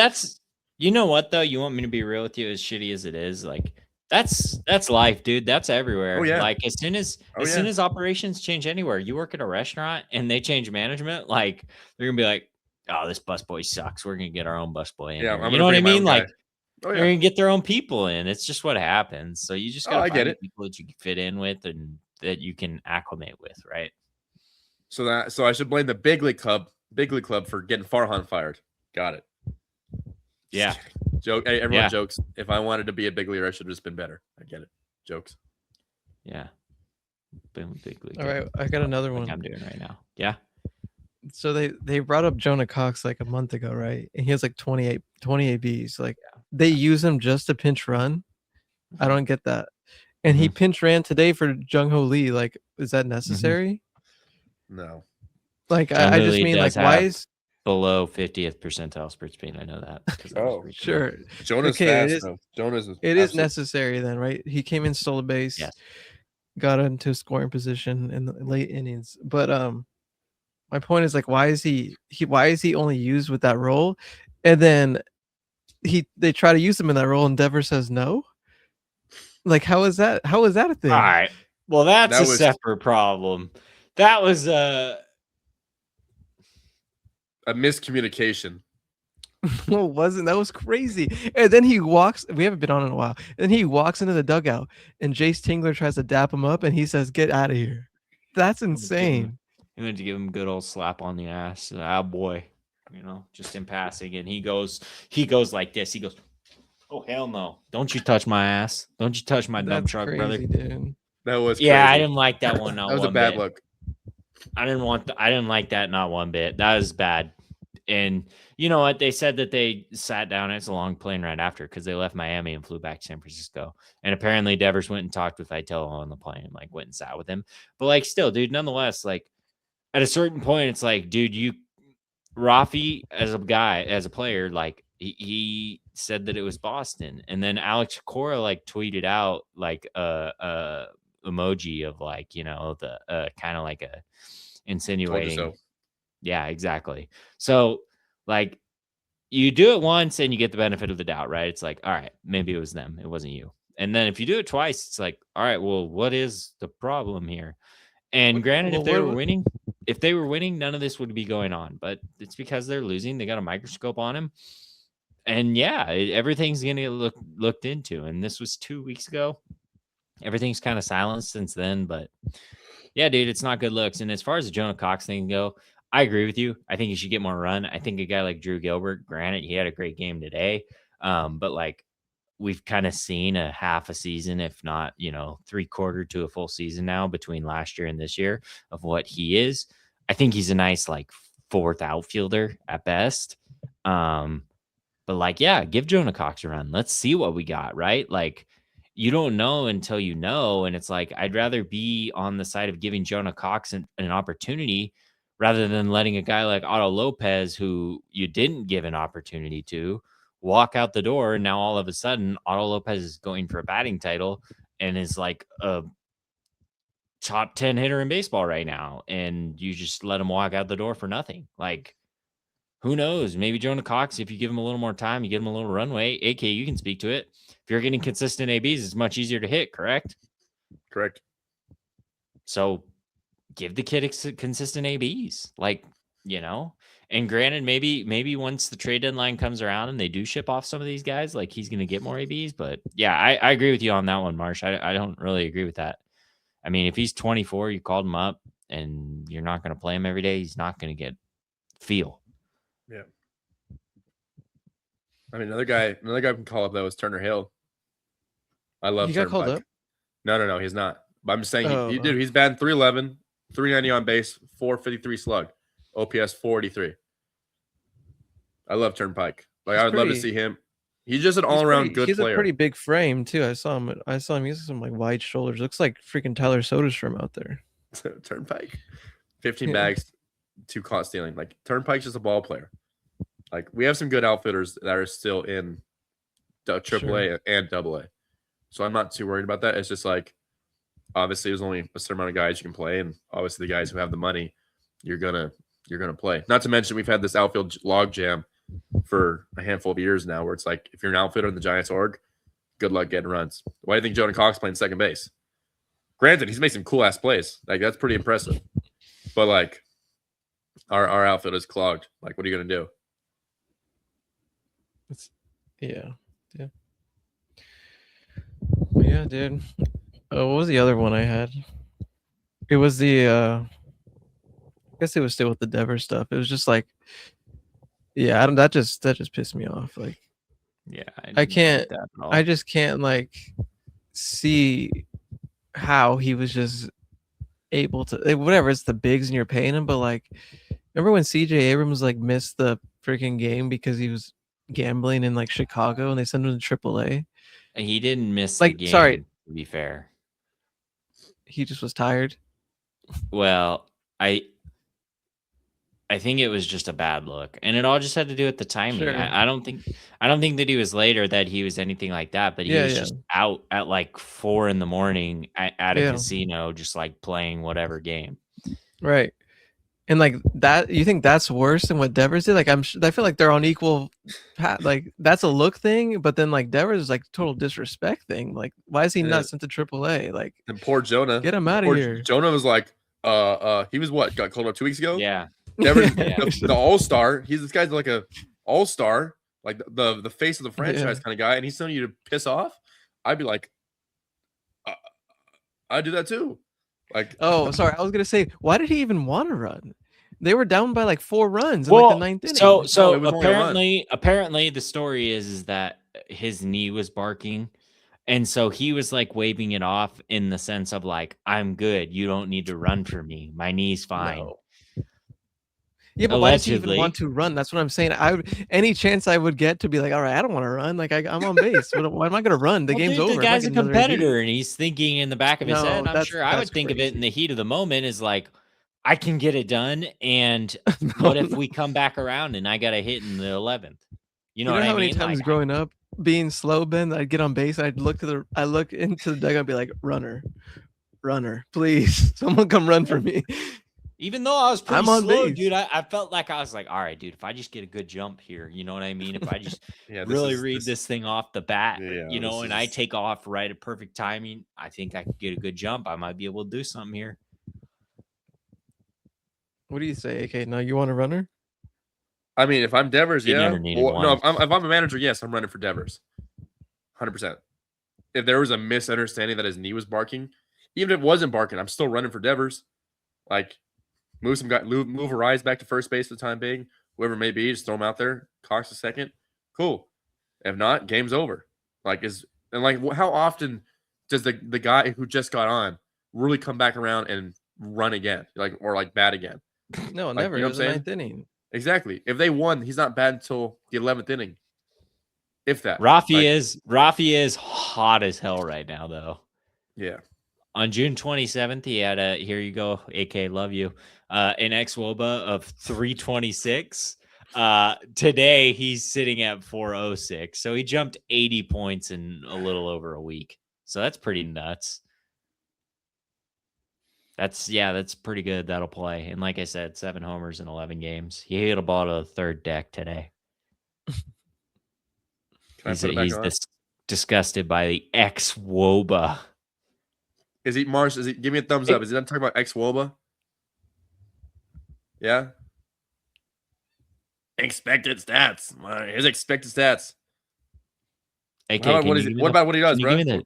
You know what though? You want me to be real with you? As shitty as it is, like that's life, dude. That's everywhere. Oh, yeah. Like as soon as operations change anywhere, you work at a restaurant and they change management, like they're gonna be like, "Oh, this busboy sucks. We're gonna get our own busboy in here." You know what I mean? Like they're gonna get their own people in. It's just what happens. So you just gotta find people that you can fit in with and that you can acclimate with, right? So I should blame the big league club for getting Farhan fired. Got it. Yeah. Joke. Hey, everyone jokes. If I wanted to be a big leaguer, I should have just been better. I get it. Jokes. Yeah. Boom, big league. All right, I got another one. I'm doing right now. Yeah. So they brought up Jonah Cox like a month ago, right? And he has like 28 ABs. Like they use him just to pinch run. I don't get that. And he pinch ran today for Jung-Ho Lee. Like, is that necessary? No. Like I just mean like why is below 50th percentile sprint speed? I know that. Oh, sure. Jonah's fast. Jonah's is necessary then, right? He came in, stole a base, got into a scoring position in the late innings. But my point is like, why is he only used with that role? And then they try to use him in that role and Devers says no. Like, how is that a thing? All right. Well, that's a separate problem. That was a miscommunication. No, it wasn't. That was crazy. And then he walks. We haven't been on in a while. And he walks into the dugout, and Jace Tingler tries to dap him up, and he says, "Get out of here." That's insane. He went to give him a good old slap on the ass. Ah, boy, just in passing, and he goes like this. He goes, "Oh hell no! Don't you touch my ass! Don't you touch my dump truck, crazy, brother!" Dude. That was crazy. I didn't like that one. That was a bad look. I didn't like that not one bit. That was bad. And you know what? They said that they sat down. It's a long plane right after because they left Miami and flew back to San Francisco. And apparently Devers went and talked with Vitello on the plane, like went and sat with him. But like still, dude, nonetheless, like at a certain point, it's like, dude, Rafi as a player, like he said that it was Boston. And then Alex Cora like tweeted out like a emoji of like, the kind of like a insinuating. Yeah, exactly. So like you do it once and you get the benefit of the doubt, right? It's like, all right, maybe it was them. It wasn't you. And then if you do it twice, it's like, all right, well, what is the problem here? And granted, if they were winning, none of this would be going on, but it's because they're losing. They got a microscope on him. And everything's going to get looked into. And this was 2 weeks ago. Everything's kind of silenced since then, but yeah, dude, it's not good looks. And as far as the Jonah Cox thing go, I agree with you. I think he should get more run. I think a guy like Drew Gilbert, granted, he had a great game today. But like we've kind of seen a half a season, if not, 3/4 to a full season now between last year and this year of what he is. I think he's a nice like fourth outfielder at best. But like, give Jonah Cox a run. Let's see what we got, right? Like you don't know until you know. And it's like, I'd rather be on the side of giving Jonah Cox an opportunity rather than letting a guy like Otto Lopez, who you didn't give an opportunity to, walk out the door. And now all of a sudden, Otto Lopez is going for a batting title and is like a top 10 hitter in baseball right now. And you just let him walk out the door for nothing. Like, who knows? Maybe Jonah Cox, if you give him a little more time, you give him a little runway. AK, you can speak to it. If you're getting consistent ABs, it's much easier to hit, correct? Correct. So give the kid consistent ABs, like, and granted, maybe once the trade deadline comes around and they do ship off some of these guys, like he's going to get more ABs. But yeah, I agree with you on that one, Marsh. I don't really agree with that. I mean, if he's 24, you called him up and you're not going to play him every day, he's not going to get feel. Yeah. I mean, another guy can call up though is Turner Hill. I love. He got called up? No, he's not. But I'm just saying he's batting 311, 390 on base, 453 slug, OPS 483. I love Turnpike. Like I would love to see him. He's just an all-around good player. He's a pretty big frame too. I saw him using some like wide shoulders. Looks like freaking Tyler Soderstrom out there. Turnpike, 15 bags, 2 caught stealing. Like Turnpike's just a ball player. Like we have some good outfitters that are still in AAA and AA. So I'm not too worried about that. It's just like obviously there's only a certain amount of guys you can play, and obviously the guys who have the money, you're gonna play. Not to mention we've had this outfield log jam for a handful of years now, where it's like if you're an outfielder in the Giants org, good luck getting runs. Why do you think Jordan Cox playing second base? Granted, he's made some cool ass plays. Like that's pretty impressive. But like our outfield is clogged. Like, what are you gonna do? Yeah, dude. What was the other one I had? It was the I guess it was still with the Devers stuff. It was just like, yeah, that just pissed me off. Like, yeah, I just can't like see how he was just able to, whatever, it's the bigs and you're paying him, but like, remember when CJ Abrams like missed the freaking game because he was gambling in like Chicago and they sent him to AAA? And he didn't miss like, the game, sorry, to be fair. He just was tired. Well, I think it was just a bad look, and it all just had to do with the timing. Sure. I don't think that he was late or that he was anything like that, but he was just out at like 4 a.m. at a casino, just like playing whatever game. Right. And like that, you think that's worse than what Devers did? Like I feel like they're on equal like that's a look thing, but then like Devers is like total disrespect thing. Like why is he not sent to AAA? Like, and poor Jonah, get him out of here. Jonah was like, he was what, got called up 2 weeks ago? Yeah. Devers, the All-Star. This guy's like a All-Star, like the face of the franchise kind of guy, and he's telling you to piss off. I'd be like, I'd do that too. Like, oh, sorry, I was gonna say, why did he even want to run? They were down by like 4 runs in like the 9th inning. So apparently the story is that his knee was barking, and so he was like waving it off in the sense of like, I'm good, you don't need to run for me, my knee's fine. No. Yeah, but why does he even want to run? That's what I'm saying. Any chance I would get to be like, all right, I don't want to run. Like I'm on base. Why am I going to run? The game's over. The guy's a competitor, and he's thinking in the back of his head. I'm sure I would think of it in the heat of the moment is like, I can get it done. And what if we come back around and I got a hit in the 11th? You know what I mean? How many times growing up being slow, Ben, I'd get on base. I'd look into the dugout and be like, runner, please, someone come run for me. Even though I was pretty slow, dude, I felt like I was like, all right, dude, if I just get a good jump here, you know what I mean? If I just really read this thing off the bat, and I take off right at perfect timing, I think I could get a good jump. I might be able to do something here. What do you say, AK? No, you want a runner? I mean, if I'm Devers, no, if I'm a manager, yes, I'm running for Devers. 100%. If there was a misunderstanding that his knee was barking, even if it wasn't barking, I'm still running for Devers. Like, move Arise back to first base for the time being. Whoever it may be, just throw him out there. Cox a second. Cool. If not, game's over. How often does the guy who just got on really come back around and run again? Or bat again? No, never. You know what I'm saying? 9th inning. Exactly. If they won, he's not bad until the 11th inning. If that. Rafi is hot as hell right now, though. Yeah. On June 27th, he had here you go, AK, love you, an ex-WOBA of 326. Today, he's sitting at 406. So he jumped 80 points in a little over a week. So that's pretty nuts. That's pretty good. That'll play. And like I said, 7 homers in 11 games. He hit a ball to the third deck today. He's disgusted by the ex-WOBA. Is he Mars? Give me a thumbs up? Is he done talking about ex-WOBA? Yeah. Expected stats. His expected stats. AK, what about what he does, bro? Can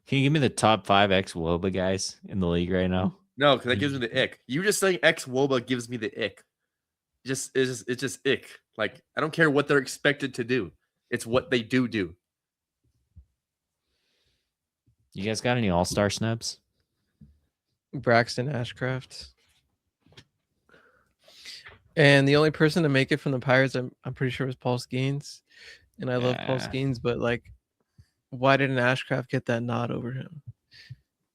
you give me the top 5 ex-WOBA guys in the league right now? No, because that gives me the ick. You just saying ex-WOBA gives me the ick. It's just ick. Like, I don't care what they're expected to do. It's what they do. You guys got any All-Star snubs? Braxton Ashcraft. And the only person to make it from the Pirates, I'm pretty sure, was Paul Skeens. And I love Paul Skeens, but like, why didn't Ashcraft get that nod over him?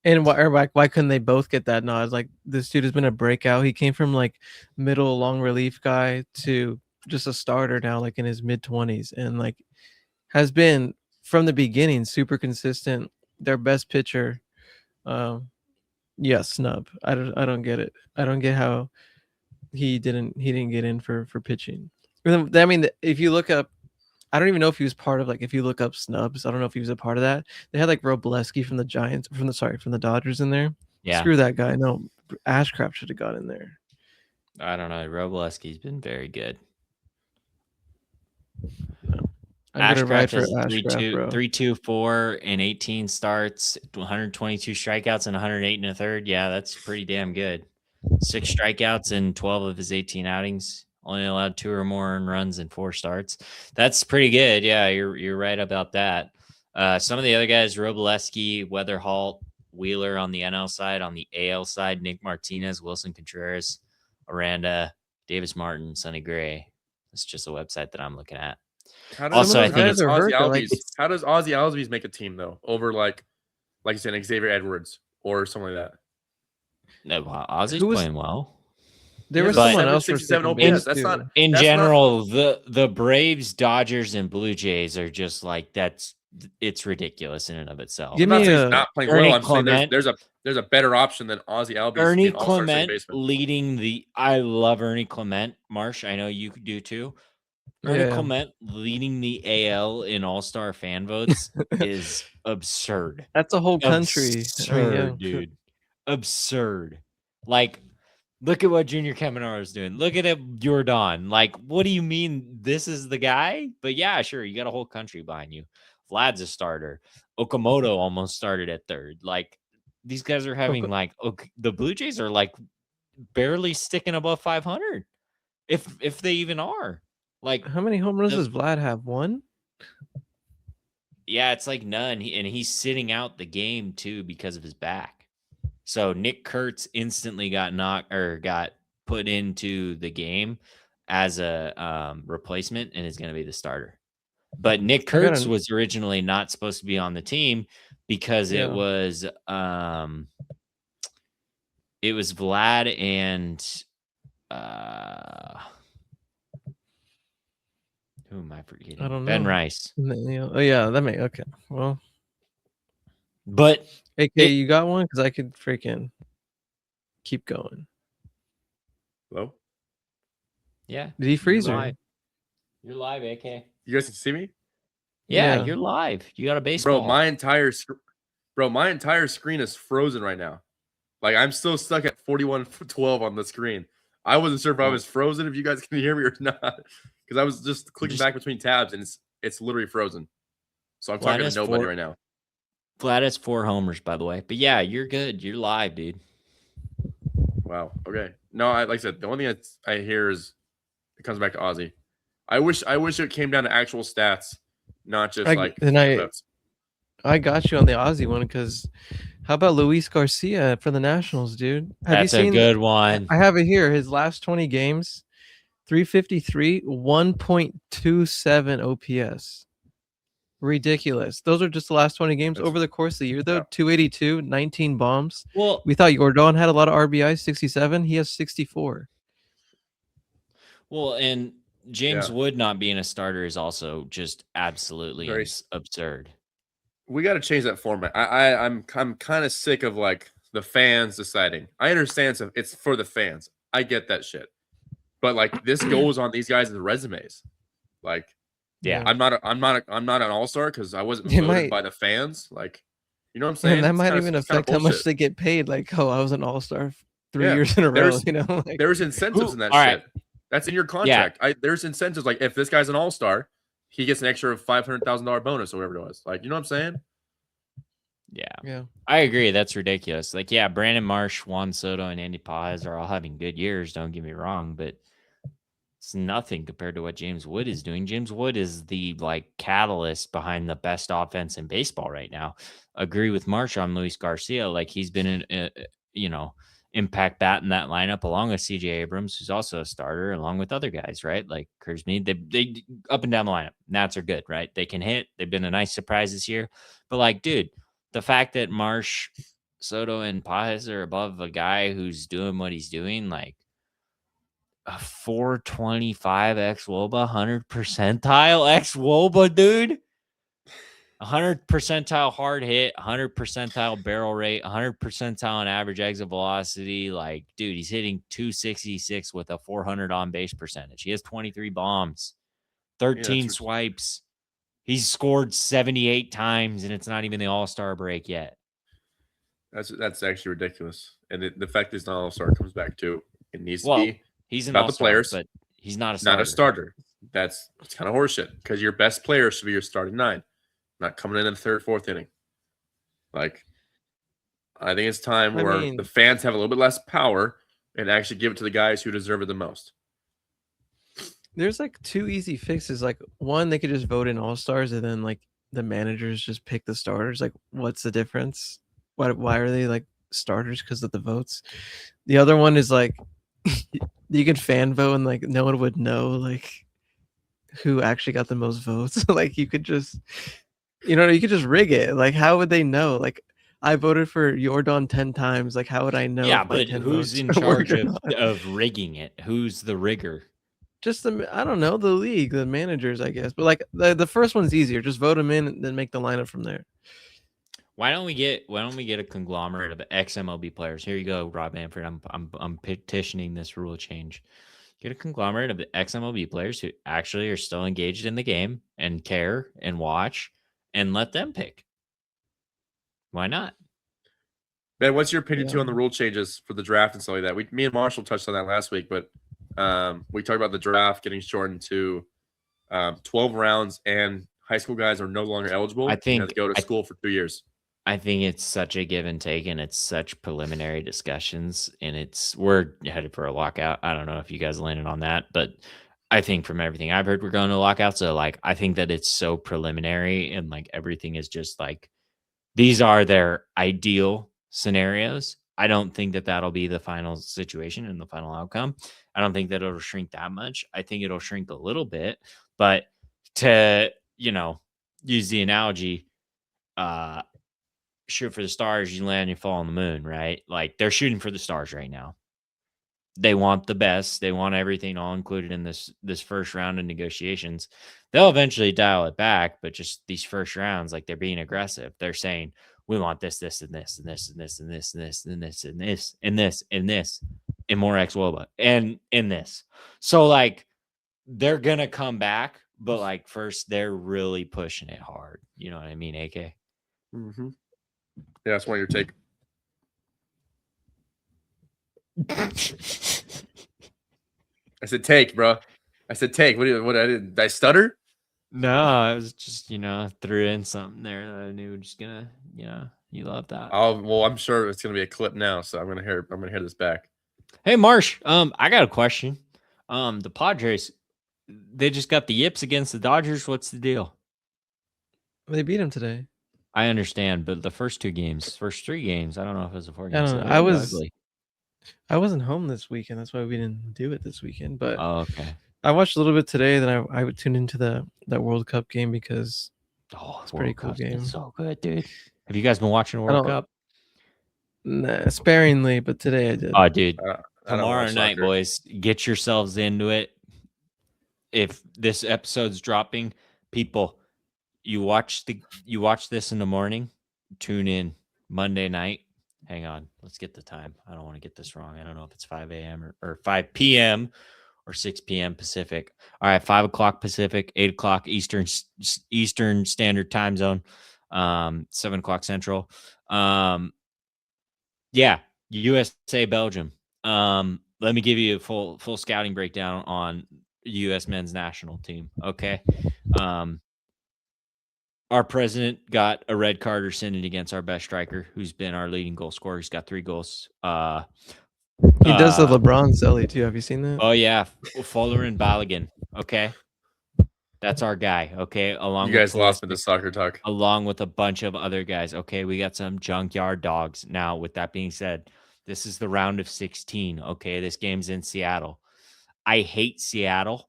And why couldn't they both get that nod? Like, this dude has been a breakout. He came from like middle long relief guy to just a starter now, like in his mid-20s, and like has been from the beginning super consistent. Their best pitcher. Snub. I don't get it. I don't get how he didn't get in for pitching. I mean, if you look up, I don't even know if he was part of like if you look up snubs, I don't know if he was a part of that. They had like Robleski from the Giants, from the Dodgers in there. Yeah. Screw that guy. No, Ashcraft should have got in there. I don't know. Robleski's been very good. I'm gonna ride for Ashcraft, bro. 3.24 and 18 starts, 122 strikeouts and 108 and a third. Yeah, that's pretty damn good. 6 strikeouts in 12 of his 18 outings. Only allowed 2 or more earned runs in 4 starts. That's pretty good. Yeah, you're right about that. Some of the other guys: Robleski, Weatherholt, Wheeler on the NL side. On the AL side, Nick Martinez, Wilson Contreras, Aranda, Davis Martin, Sonny Gray. That's just a website that I'm looking at. How does Ozzy Albies make a team though over like you said, Xavier Edwards or something like that? No, Ozzy's playing well. There was someone else for 67 OPS. That's not in general. The Braves, Dodgers, and Blue Jays are just like it's ridiculous in and of itself. Give me not playing well. I'm saying there's a better option than Ozzy Albies. Ernie Clement leading the. I love Ernie Clement. Marsh, I know you do too. Ernie Clement leading the AL in All-Star fan votes is absurd. That's a whole country. Absurd, dude. Absurd. Like, look at what Junior Caminero is doing. Look at Yordan. Like, what do you mean this is the guy? But yeah, sure, you got a whole country behind you. Vlad's a starter. Okamoto almost started at third. Like, these guys are having the Blue Jays are like barely sticking above 500, if they even are. Like, how many home runs does Vlad have? 1? Yeah, it's like none. And he's sitting out the game too because of his back. So Nick Kurtz instantly got put into the game as a replacement and is going to be the starter. But Nick Kurtz was originally not supposed to be on the team because it was Vlad and who am I forgetting? I don't know. Ben Rice. Oh yeah, okay. Well, but AK, you got one? Because I could freaking keep going. Hello? Yeah. Did he freeze her? You're live, AK. You guys can see me? Yeah, you're live. You got a baseball. Bro, my entire screen is frozen right now. Like, I'm still stuck at 41:12 on the screen. I wasn't sure if I was frozen, if you guys can hear me or not, because I was just clicking back between tabs and it's literally frozen. So I'm talking to nobody right now. Vlad has 4 homers, by the way. But yeah, you're good. You're live, dude. Wow. Okay. No, like I said, the only thing I hear is it comes back to Ozzy. I wish it came down to actual stats, not just I got you on the Ozzy one because how about Luis Garcia for the Nationals, dude? That's a good one. I have it here. His last 20 games, 353, 1.27 OPS. Ridiculous. Those are just the last 20 games. Over the course of the year, though, 282, 19 bombs. Well, we thought Yordan had a lot of RBIs, 67. He has 64. Well, and James Wood not being a starter is also just absolutely absurd. We got to change that format. I'm kind of sick of like the fans deciding. I understand it's for the fans. I get that shit. But like this goes on these guys' resumes. Like, yeah, I'm not an all-star because I wasn't voted by the fans. Like, you know what I'm saying? And that might even affect how much they get paid. Like, I was an all-star 3 years in a row. You know, like, there's incentives in that shit. Right. That's in your contract. Yeah. There's incentives. Like, if this guy's an all-star, he gets an extra $500,000 bonus or whatever it was. Like, you know what I'm saying? Yeah. I agree. That's ridiculous. Like, yeah, Brandon Marsh, Juan Soto, and Andy Paz are all having good years. Don't get me wrong, but it's nothing compared to what James Wood is doing. James Wood is the catalyst behind the best offense in baseball right now. Agree with Marsh on Luis Garcia. Like, he's been impact bat in that lineup along with CJ Abrams, who's also a starter, along with other guys, right? Like Curtis Mead, they up and down the lineup. Nats are good, right? They can hit. They've been a nice surprise this year. But like, dude, the fact that Marsh, Soto, and Paz are above a guy who's doing what he's doing, like a 425 xWOBA, 100 percentile xWOBA, dude. 100 percentile hard hit, 100 percentile barrel rate, 100 percentile on average exit velocity. Like, dude, he's hitting 266 with a 400 on base percentage. He has 23 bombs, 13 swipes. He's scored 78 times, and it's not even the All-Star break yet. That's actually ridiculous. And the fact that he's not All-Star comes back to it needs to be he's an about All-Star, the players, but he's not a starter. Not a starter. It's kind of horseshit because your best player should be your starting 9, not coming in the 3rd, 4th inning. Like, I think it's time where the fans have a little bit less power and actually give it to the guys who deserve it the most. There's like 2 easy fixes. Like, one, they could just vote in All-Stars, and then like the managers just pick the starters. Like, what's the difference? Why are they like starters? Because of the votes. The other one is like you can fan vote, and like no one would know like who actually got the most votes. Like, you could just, you could just rig it. Like, how would they know? Like, I voted for Yordan 10 times. Like, how would I know? Yeah, but who's in charge of rigging it? Who's the rigger? Just I don't know, the league, the managers, I guess. But like the first one's easier. Just vote them in and then make the lineup from there. Why don't we get a conglomerate of ex-MLB players? Here you go, Rob Manfred. I'm petitioning this rule change. Get a conglomerate of the ex-MLB players who actually are still engaged in the game and care and watch, and let them pick. Why not? Ben, what's your opinion too on the rule changes for the draft and stuff like that? Me and Marshall touched on that last week, but we talked about the draft getting shortened to 12 rounds, and high school guys are no longer eligible. I think have to go to school for 2 years. I think it's such a give and take, and it's such preliminary discussions, and we're headed for a lockout. I don't know if you guys landed on that, but I think from everything I've heard, we're going to lockout. So like, I think that it's so preliminary, and like everything is just like, these are their ideal scenarios. I don't think that that'll be the final situation and the final outcome. I don't think that it'll shrink that much. I think it'll shrink a little bit, but to, use the analogy, shoot for the stars, you land, you fall on the moon, right? Like, they're shooting for the stars right now. They want the best. They want everything all included in this first round of negotiations. They'll eventually dial it back, but just these first rounds, like, they're being aggressive. They're saying, we want this, this, and this, and this, and this, and this, and this, and this, and this, and this, and this, and more ex-WOBA, and in this. So, like, they're going to come back, but, like, first, they're really pushing it hard. You know what I mean, AK? Mm-hmm. Yeah, that's one of your take. I said take, bro. I said take. Did I stutter? No, I was just, threw in something there that I knew just gonna, you love that. Well, I'm sure it's gonna be a clip now, so I'm gonna hear this back. Hey, Marsh, I got a question. The Padres, they just got the yips against the Dodgers. What's the deal? They beat them today. I understand, but the first 3 games, I don't know if it was a 4 game. I wasn't home this weekend. That's why we didn't do it this weekend. But okay. I watched a little bit today. Then I would tune into that World Cup game because it's a pretty cool game. So good, dude. Have you guys been watching the World Cup? Nah, sparingly, but today I did. Oh, dude. Tomorrow night, boys, get yourselves into it. If this episode's dropping, people, you watch this in the morning, tune in Monday night. Hang on, let's get the time. I don't want to get this wrong. I don't know if it's 5 a.m. or 5 p.m. or 6 p.m. Pacific. All right, 5 o'clock Pacific, 8 o'clock Eastern Standard Time Zone, 7 o'clock Central. Yeah, USA Belgium. Let me give you a full scouting breakdown on U.S. men's national team. Okay. Our president got a red card rescinded against our best striker, who's been our leading goal scorer. He's got 3 goals. He does the LeBron celly too. Have you seen that? Oh yeah, Fuller and Balogun. Okay, that's our guy. Okay, you guys lost me to soccer talk. Along with a bunch of other guys. Okay, we got some junkyard dogs. Now, with that being said, this is the round of 16. Okay, this game's in Seattle. I hate Seattle.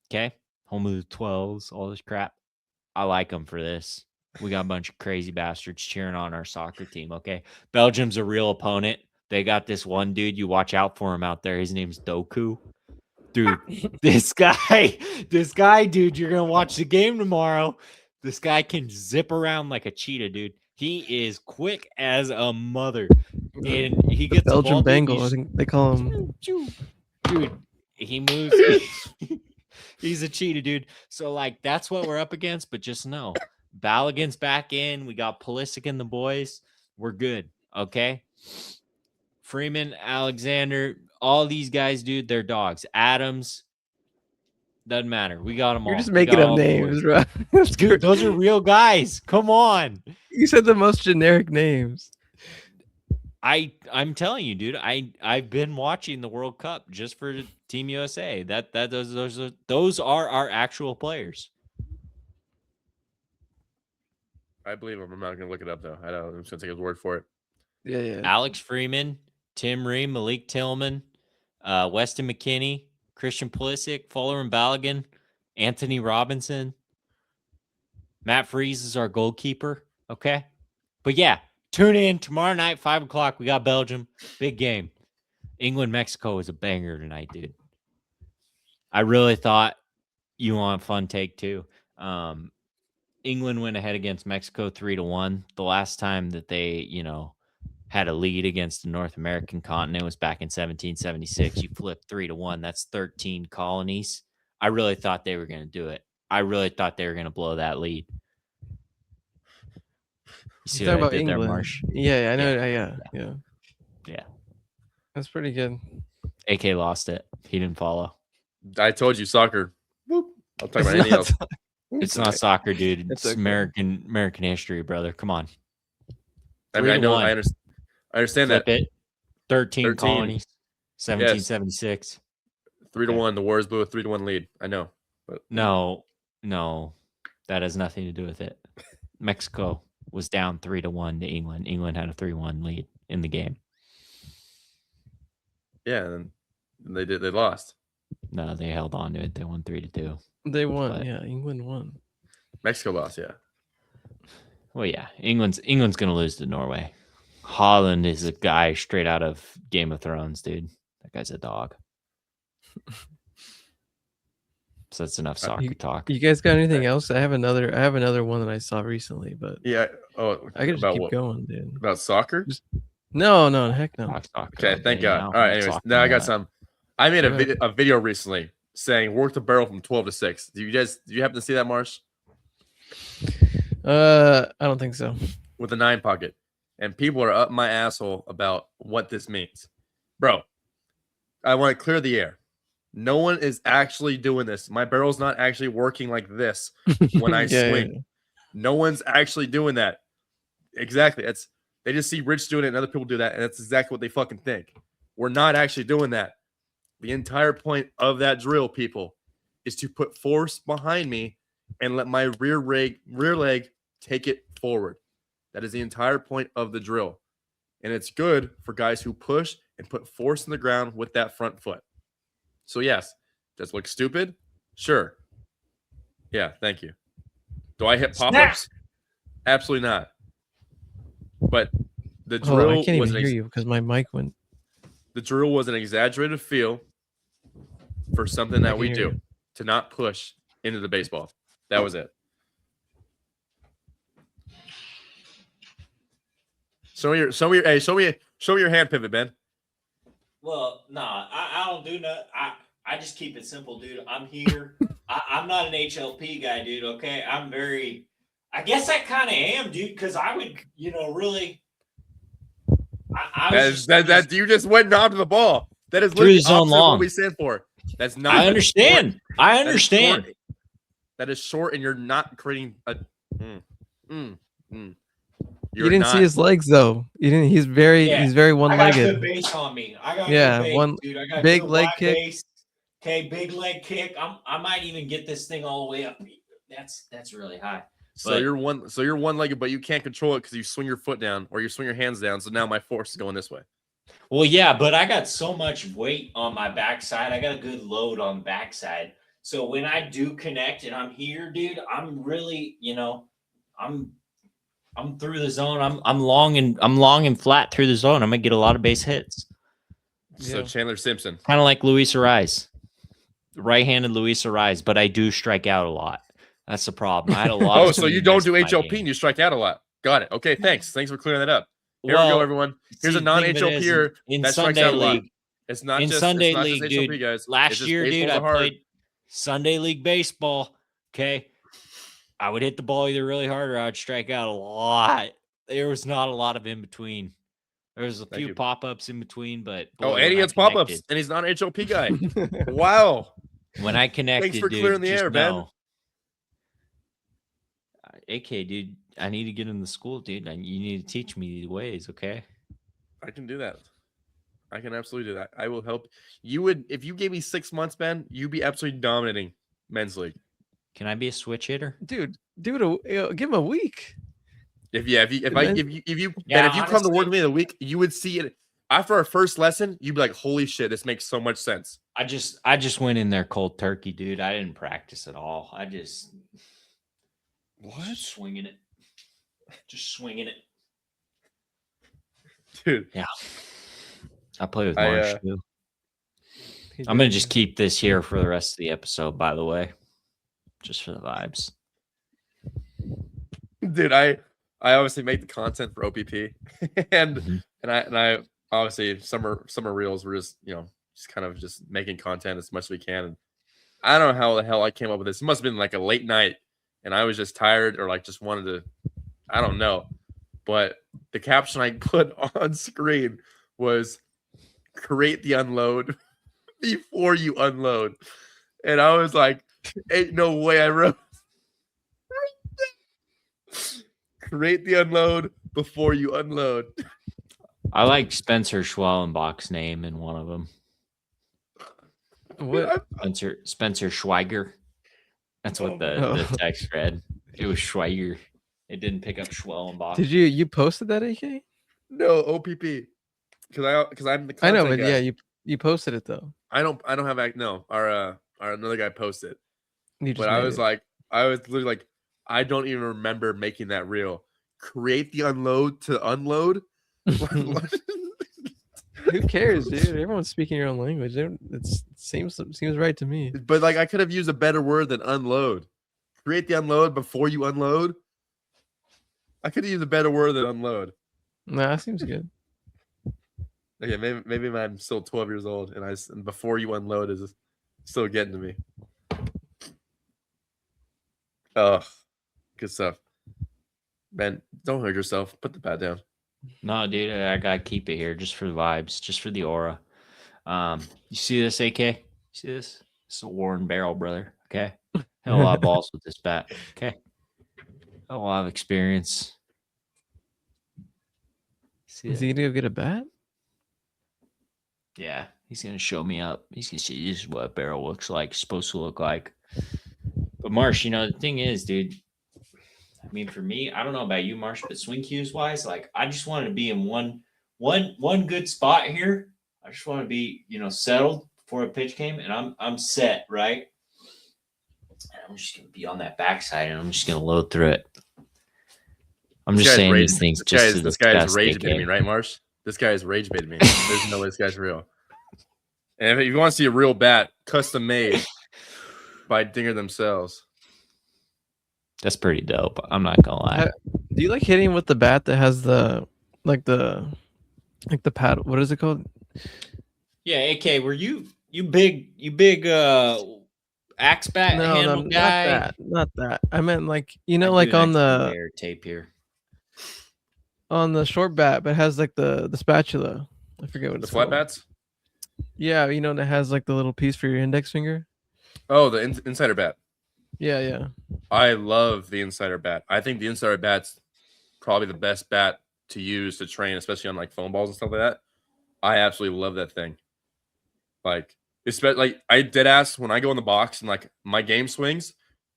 Okay, home of the 12s, all this crap. I like them for this. We got a bunch of crazy bastards cheering on our soccer team, okay? Belgium's a real opponent. They got this one dude. You watch out for him out there. His name's Doku. Dude, this guy, dude, you're going to watch the game tomorrow. This guy can zip around like a cheetah, dude. He is quick as a mother, and he gets the Belgian a ball, Bengal. I think they call him. Dude, he moves. He's a cheetah, dude. So like that's what we're up against. But just know, Balogun's back in. We got Pulisic and the boys. We're good. Okay. Freeman, Alexander, all these guys, dude, they're dogs. Adams, doesn't matter. We got them all. You're just making up names, bro. Dude, those are real guys. Come on. You said the most generic names. I'm telling you, dude. I've been watching the World Cup just for Team USA. Those are our actual players. I believe him. I'm not gonna look it up though. I'm just gonna take his word for it. Yeah. Alex Freeman, Tim Ream, Malik Tillman, Weston McKennie, Christian Pulisic, Fuller and Balogun, Anthony Robinson. Matt Freese is our goalkeeper. Okay. But yeah, tune in tomorrow night, 5 o'clock. We got Belgium. Big game. England, Mexico is a banger tonight, dude. I really thought you want a fun take too. England went ahead against Mexico 3-1. The last time that they, had a lead against the North American continent was back in 1776. You flip 3-1. That's 13 colonies. I really thought they were going to do it. I really thought they were going to blow that lead. You see what I did England. there, Marsh? Yeah, I know. Yeah. That's pretty good. AK lost it. He didn't follow. I told you soccer. Boop. I'll talk about anything else. It's not soccer, dude. It's okay. American history, brother. Come on. I mean, I know. I understand Flip that. it. 13 colonies. 1776. 3-1. The Warriors blew a 3-1 lead. I know. But No, that has nothing to do with it. Mexico was down 3-1 to England. England had a 3-1 lead in the game. Yeah, and they lost. No, they held on to it. They won 3-2. They won. Yeah, England won. Mexico lost. Yeah. Well, yeah, England's gonna lose to Norway. Holland is a guy straight out of Game of Thrones, dude. That guy's a dog. So that's enough soccer talk. You guys got anything else? I have another one that I saw recently, but Yeah. I could just keep going, dude. About soccer? No, heck no. Okay, thank God. All right, anyways, now I got some. I made a video recently saying work the barrel from 12 to 6. Do you happen to see that, Marsh? I don't think so. With a 9 pocket. And people are up my asshole about what this means. Bro, I want to clear the air. No one is actually doing this. My barrel's not actually working like this when I swing. Yeah. No one's actually doing that. Exactly. They just see Rich doing it and other people do that, and that's exactly what they fucking think. We're not actually doing that. The entire point of that drill, people, is to put force behind me and let my rear leg take it forward. That is the entire point of the drill. And it's good for guys who push and put force in the ground with that front foot. So yes, does it look stupid? Sure. Yeah, thank you. Do I hit pop-ups? Absolutely not. But the drill I can't even hear you because my mic went. The drill was an exaggerated feel for something that we do to not push into the baseball. That was it. Show me your hand pivot, Ben. Well, nah, I don't do nothing. I just keep it simple, dude. I'm here. I'm not an HLP guy, dude. Okay, I guess I kind of am, dude, because I would, really. You just went onto the ball. That is literally what we stand for. That's not. I understand. That is short, and you're not creating a. You didn't see his legs though. You didn't. He's very one-legged. I got good base on me. I got good base, dude. I got big leg kick. Base. Okay, big leg kick. I might even get this thing all the way up. That's really high. So you're one-legged, but you can't control it because you swing your foot down or you swing your hands down. So now my force is going this way. Well, yeah, but I got so much weight on my backside. I got a good load on the backside. So when I do connect and I'm here, dude, I'm really, I'm through the zone. I'm long and flat through the zone. I'm gonna get a lot of base hits. So Chandler Simpson, kind of like Luis Ariz, right-handed Luis Ariz, but I do strike out a lot. That's the problem. I had a lot. Oh, so you don't do HLP and you strike out a lot. Got it. Okay, thanks. Thanks for clearing that up. Here we go, everyone. Here's a non-HLPer that strikes out a lot. It's not just Sunday it's League, not just HLP, dude. guys. Last year, dude, I played Sunday League baseball. Okay, I would hit the ball either really hard or I would strike out a lot. There was not a lot of in between. There was a few pop-ups in between, but boy, and he has pop-ups, and he's not an HLP guy. Wow. When I connected, thanks for clearing the air, man. AK, dude, I need to get in the school, dude. You need to teach me these ways, okay? I can do that. I can absolutely do that. I will help. You would, if you gave me 6 months, Ben, you'd be absolutely dominating men's league. Can I be a switch hitter, dude? Give him a week. If you come to work with me in a week, you would see it after our first lesson. You'd be like, "Holy shit, this makes so much sense." I just went in there cold turkey, dude. I didn't practice at all. I just swinging it, dude. Yeah, I play with Marsh too. I'm gonna just keep this here for the rest of the episode. By the way, just for the vibes, dude. I obviously make the content for OPP, and I obviously summer reels were just just kind of just making content as much as we can. And I don't know how the hell I came up with this. It must have been like a late night, and I was just tired or like just wanted to. I don't know, but the caption I put on screen was "Create the unload before you unload," and I was like, "Ain't no way I wrote." Create the unload before you unload. I like Spencer Schwellenbach's name in one of them. What? Spencer Schweiger. That's what the text read. It was Schweiger. It didn't pick up Schwellenbach. Did you posted that, AK? No, OPP. Because I'm the I know, but guy. yeah, you posted it though. I don't have no. Our another guy posted. But I was literally like, I don't even remember making that reel. Create the unload to unload. Who cares, dude? Everyone's speaking your own language. It seems right to me. But like, I could have used a better word than unload. Create the unload before you unload. I could have used a better word than unload. Nah, that seems good. Okay, maybe I'm still 12 years old, and before you unload is still getting to me. Oh, good stuff. Ben, don't hurt yourself. Put the bat down. No, dude, I gotta keep it here just for the vibes, just for the aura. You see this, AK? You see this? It's a Warren Barrel, brother. Okay, had a lot of balls with this bat. Okay, a lot of experience. Is he gonna go get a bat? Yeah, he's gonna show me up. He's gonna see this is what a barrel looks like, supposed to look like. But Marsh, the thing is, dude. I mean, for me, I don't know about you, Marsh, but swing cues wise, like I just wanted to be in one good spot here. I just want to be, settled before a pitch came, and I'm set, right? And I'm just gonna be on that backside, and I'm just gonna load through it. I'm just saying these things just to this guy is rage baiting me, right, Marsh? This guy is rage baiting me. There's no way this guy's real. And if you want to see a real bat, custom made by Dinger themselves. That's pretty dope. I'm not gonna lie. Do you like hitting with the bat that has the pad? What is it called? Yeah, AK. Were you big axe bat handle guy? Not that. I meant like like on the tape here. On the short bat, but it has like the spatula. I forget what it's called. The flat bats? Yeah, that has like the little piece for your index finger. Oh, the insider bat. Yeah. I love the insider bat. I think the insider bat's probably the best bat to use to train, especially on like foam balls and stuff like that. I absolutely love that thing. Like, especially like I dead ass when I go in the box and like my game swings,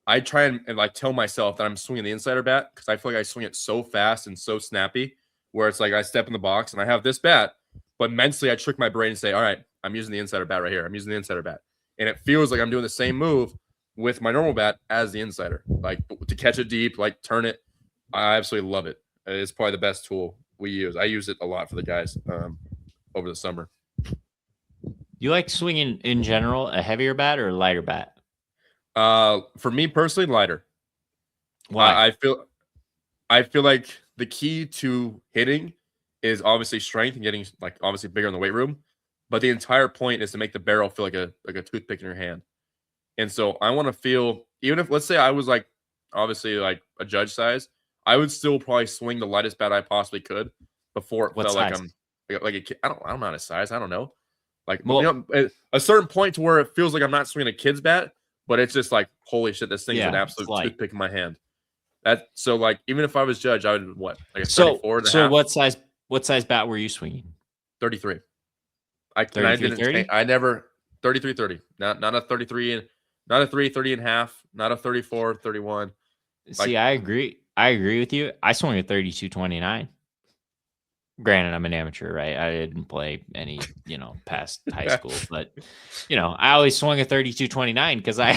I try and like tell myself that I'm swinging the insider bat because I feel like I swing it so fast and so snappy. Where it's like I step in the box and I have this bat, but mentally I trick my brain and say, "All right, I'm using the insider bat right here. I'm using the insider bat," and it feels like I'm doing the same move with my normal bat as the insider, like to catch it deep, like turn it. I absolutely love it. It's probably the best tool we use. I use it a lot for the guys over the summer. You like swinging in general a heavier bat or a lighter bat? For me personally, lighter. Why? I feel like the key to hitting is obviously strength and getting like obviously bigger in the weight room, but the entire point is to make the barrel feel like a toothpick in your hand. And so I want to feel, even if let's say I was like obviously like a judge size, I would still probably swing the lightest bat I possibly could before it What felt size? like I'm like a kid. I'm not a size. I don't know. Like at a certain point to where it feels like I'm not swinging a kid's bat, but it's just like holy shit, this thing's an absolute toothpick in my hand. That so like even if I was judge, I would what like a 34 and a half. What size bat were you swinging? 33. I never 33-30. Not a 33 and not a 30 and a half, not a 34, 31. See, I agree. I agree with you. I swung a 32-29. Granted, I'm an amateur, right? I didn't play any, past high school, but I always swung a 32-29 because I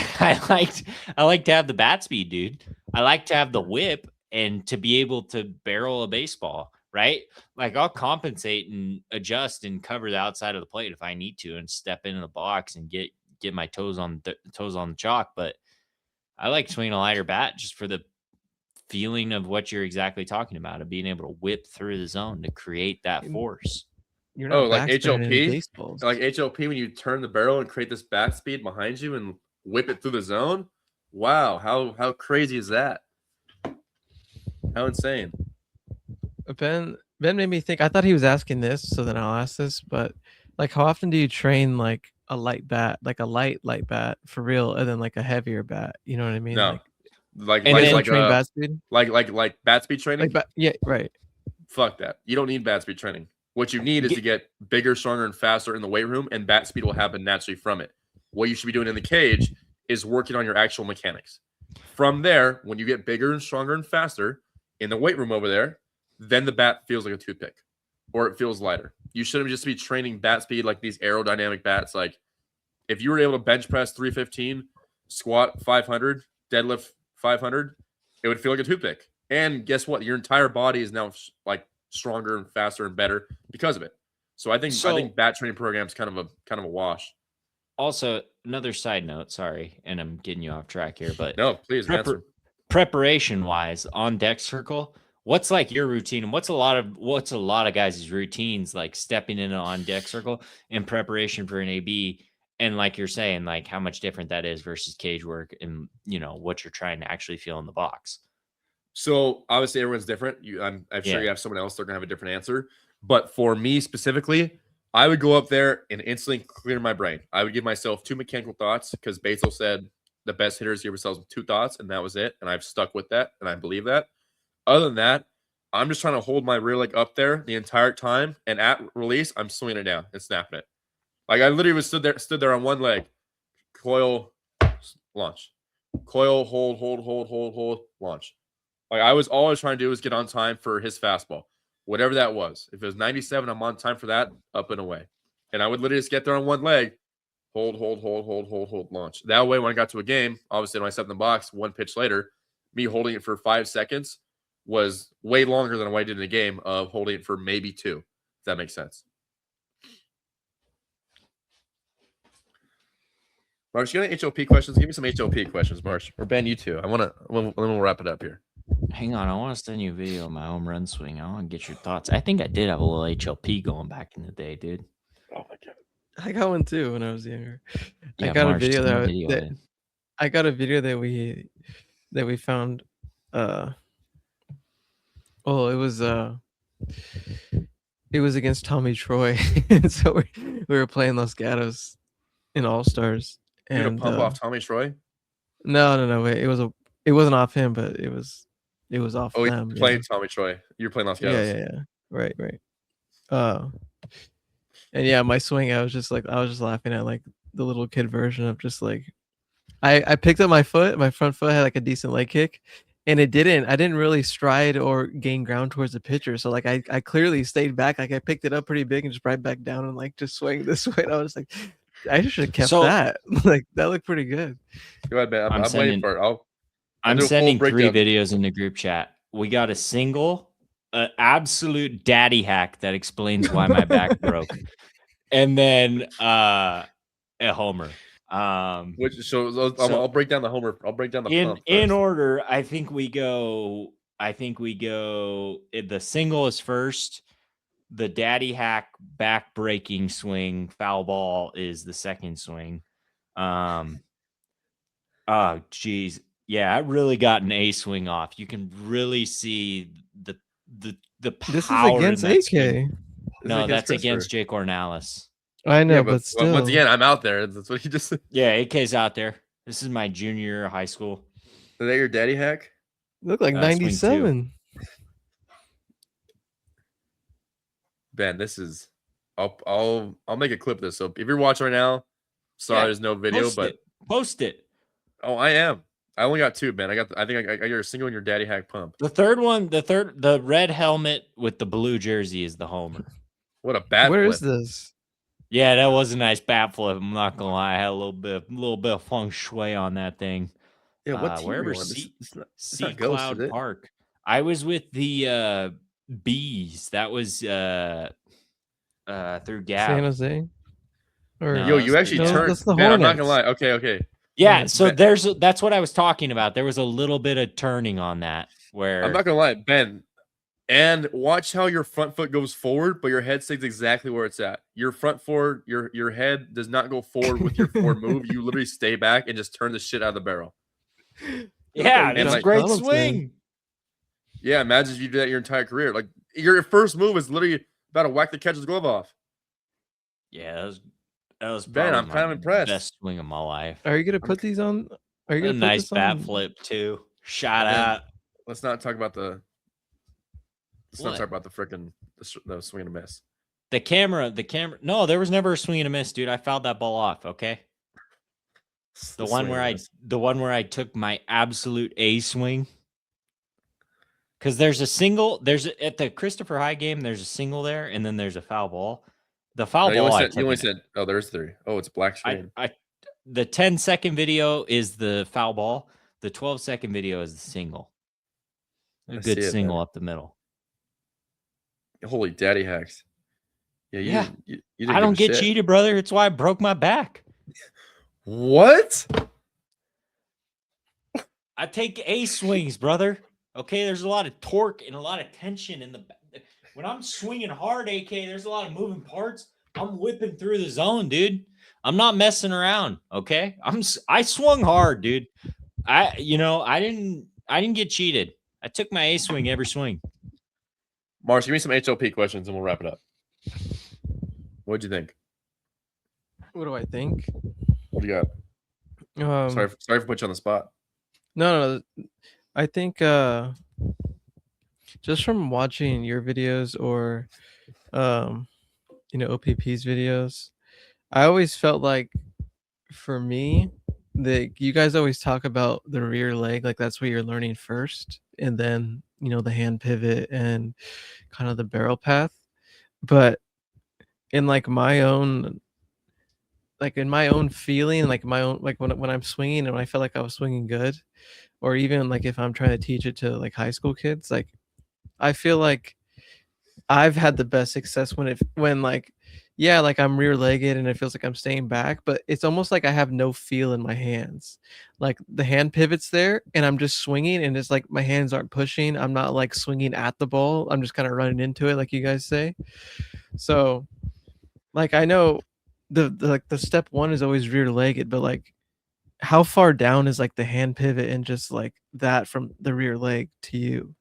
like to have the bat speed, dude. I like to have the whip and to be able to barrel a baseball, right? Like I'll compensate and adjust and cover the outside of the plate if I need to and step into the box and get my toes on the chalk. But I like swinging a lighter bat just for the feeling of what you're exactly talking about, of being able to whip through the zone to create that force. You're not like HLP, like HLP when you turn the barrel and create this bat speed behind you and whip it through the zone. Wow, how crazy is that? How insane! Ben made me think. I thought he was asking this, so then I'll ask this. But like, how often do you train like a light bat, like a light bat for real, and then like a heavier bat? You know what I mean? No. Like train bat speed? Like bat speed training? Yeah, right. Fuck that. You don't need bat speed training. What you need is to get bigger, stronger, and faster in the weight room, and bat speed will happen naturally from it. What you should be doing in the cage is working on your actual mechanics. From there, when you get bigger and stronger and faster in the weight room over there, then the bat feels like a toothpick or it feels lighter. You shouldn't just be training bat speed like these aerodynamic bats. Like if you were able to bench press 315, squat 500, deadlift 500, it would feel like a toothpick. And guess what? Your entire body is now like stronger and faster and better because of it. So I think bat training program is kind of a wash. Also, another side note, sorry, and I'm getting you off track here, but no, please answer. Preparation wise on deck circle, what's like your routine and what's a lot of guys' routines like stepping in on deck circle in preparation for an AB? And like you're saying, like how much different that is versus cage work and, what you're trying to actually feel in the box. So obviously everyone's different. I'm sure you have someone else, they're going to have a different answer. But for me specifically, I would go up there and instantly clear my brain. I would give myself 2 mechanical thoughts because Basil said the best hitters give themselves 2 thoughts, and that was it. And I've stuck with that, and I believe that. Other than that, I'm just trying to hold my rear leg up there the entire time. And at release, I'm swinging it down and snapping it. Like I literally stood there on one leg, coil, launch, coil, hold, launch. Like I was always trying to do was get on time for his fastball, whatever that was. If it was 97, I'm on time for that, up and away. And I would literally just get there on one leg, hold, launch. That way, when I got to a game, obviously when I stepped in the box, 1 pitch later, me holding it for 5 seconds was way longer than what I did in a game of holding it for maybe 2. If that makes sense. Marsh, you got any HOP questions? Give me some HOP questions, Marsh. Or Ben, you too. We'll wrap it up here. Hang on. I want to send you a video of my home run swing. I want to get your thoughts. I think I did have a little HLP going back in the day, dude. Oh my God. I got one too when I was younger. Yeah, I got Marsh, a video I got a video that we found. It was against Tommy Troy. So we were playing Los Gatos in All-Stars. You gonna pump off Tommy Troy? No. It wasn't off him, but it was off them. Playing Tommy Troy. You're playing Los Gatos. Yeah. Right. And yeah, my swing, I was just laughing at like the little kid version of just like I picked up my front foot had like a decent leg kick, and I didn't really stride or gain ground towards the pitcher. So like I clearly stayed back. Like I picked it up pretty big and just right back down and like just swing this way. And I was like, I should have kept that. Like that looked pretty good. Go ahead, man. I'm waiting for it. I'm sending 3 videos in the group chat. We got a single, absolute daddy hack that explains why my back broke, and then a homer. I'll break down the homer. I'll break down the pump in order. I think we go. The single is first. The daddy hack back breaking swing foul ball is the second swing. Oh geez, yeah, I really got an A swing off. You can really see the power. This is against in that AK. Swing. No, that's against Jake Ornalis. I know, but still. Once again, I'm out there. That's what he just said. Yeah, AK's out there. This is my junior year of high school. Is that your daddy hack? Look like 97. Ben, this is. I'll make a clip of this. So if you're watching right now, sorry, there's no video, Post it. Oh, I am. I only got 2, Ben. I think I got your single and your daddy hack pump. The third one, the red helmet with the blue jersey is the homer. What a bat Where flip. is this? Yeah, that was a nice bat flip. I'm not gonna lie, I had a little bit of feng shui on that thing. Yeah, what team wherever Sea Cloud Park. I was with the Bees. That was through Gap. San Jose. Yo, you actually turned. Man, I'm not gonna lie. Okay. Yeah, so that's what I was talking about. There was a little bit of turning on that where I'm not gonna lie, Ben. And watch how your front foot goes forward, but your head stays exactly where it's at. Your front forward, your head does not go forward with your forward move. You literally stay back and just turn the shit out of the barrel. Yeah, it's a great swing. Yeah, imagine if you did that your entire career. Like your first move is literally about to whack the catcher's glove off. Yeah, that was Ben. I'm kind of impressed. Best swing of my life. Are you gonna put these on? Are you gonna put nice bat flip too? Shot out. Let's not talk about the. Let's not talk about the freaking the swing and a miss. The camera. No, there was never a swing and a miss, dude. I fouled that ball off. Okay. The one where I took my absolute A swing. Because there's a single. At the Christopher High game. There's a single there, and then there's a foul ball. The foul ball. You only said. Oh, there's 3. Oh, it's black screen. The 10-second video is the foul ball. The 12-second video is the single. A good single up the middle. Holy daddy hacks. Yeah. You I don't get cheated, brother. It's why I broke my back. What? I take A swings, brother. Okay, there's a lot of torque and a lot of tension in the back. When I'm swinging hard, AK, there's a lot of moving parts. I'm whipping through the zone, dude. I'm not messing around. Okay, I swung hard, dude. I didn't get cheated. I took my A swing every swing. Mars, give me some HLP questions and we'll wrap it up. What'd you think? What do I think? What do you got? Sorry for putting you on the spot. No. I think just from watching your videos or OPP's videos, I always felt like for me that you guys always talk about the rear leg, like that's what you're learning first, and then the hand pivot and kind of the barrel path. But in my own feeling, when I'm swinging and I felt like I was swinging good, or even if I'm trying to teach it to high school kids, I feel like I've had the best success when I'm rear-legged and it feels like I'm staying back, but it's almost like I have no feel in my hands. Like the hand pivot's there and I'm just swinging and it's like my hands aren't pushing. I'm not swinging at the ball. I'm just kind of running into it, like you guys say. So I know the step one is always rear-legged, but how far down is the hand pivot and just that from the rear leg to you?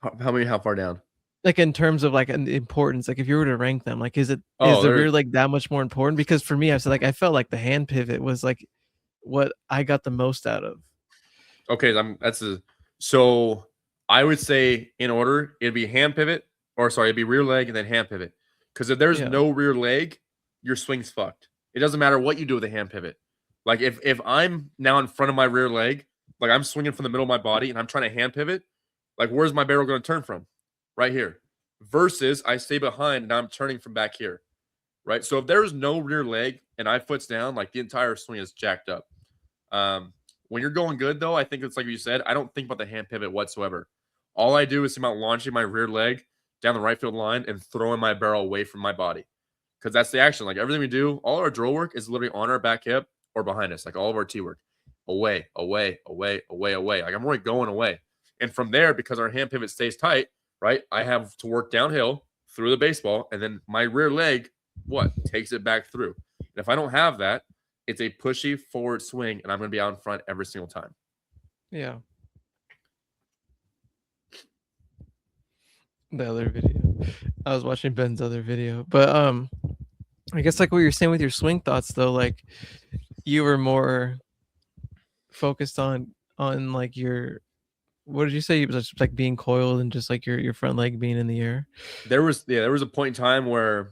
How far down? In terms of an importance, if you were to rank them, is the rear leg that much more important? Because for me, I said I felt like the hand pivot was what I got the most out of. Okay, so I would say in order it'd be hand pivot, it'd be rear leg and then hand pivot. Because if there's no rear leg, your swing's fucked. It doesn't matter what you do with a hand pivot. If I'm now in front of my rear leg, I'm swinging from the middle of my body and I'm trying to hand pivot, where's my barrel going to turn from? Right here. Versus I stay behind and I'm turning from back here. Right? So if there's no rear leg and I foot's down, the entire swing is jacked up. When you're going good, though, I think it's like you said, I don't think about the hand pivot whatsoever. All I do is think about launching my rear leg down the right field line and throwing my barrel away from my body. Because that's the action. Everything we do, all our drill work is literally on our back hip, or behind us, like all of our T work. Away, away, away, away, away. Like I'm already going away. And from there, because our hand pivot stays tight, right? I have to work downhill through the baseball, and then my rear leg, takes it back through. And if I don't have that, it's a pushy forward swing, and I'm going to be out in front every single time. Yeah. The other video. I was watching Ben's other video. But I guess like what you're saying with your swing thoughts though, like you were more focused on like your, what did you say? It was just like being coiled and just like your front leg being in the air. There was a point in time where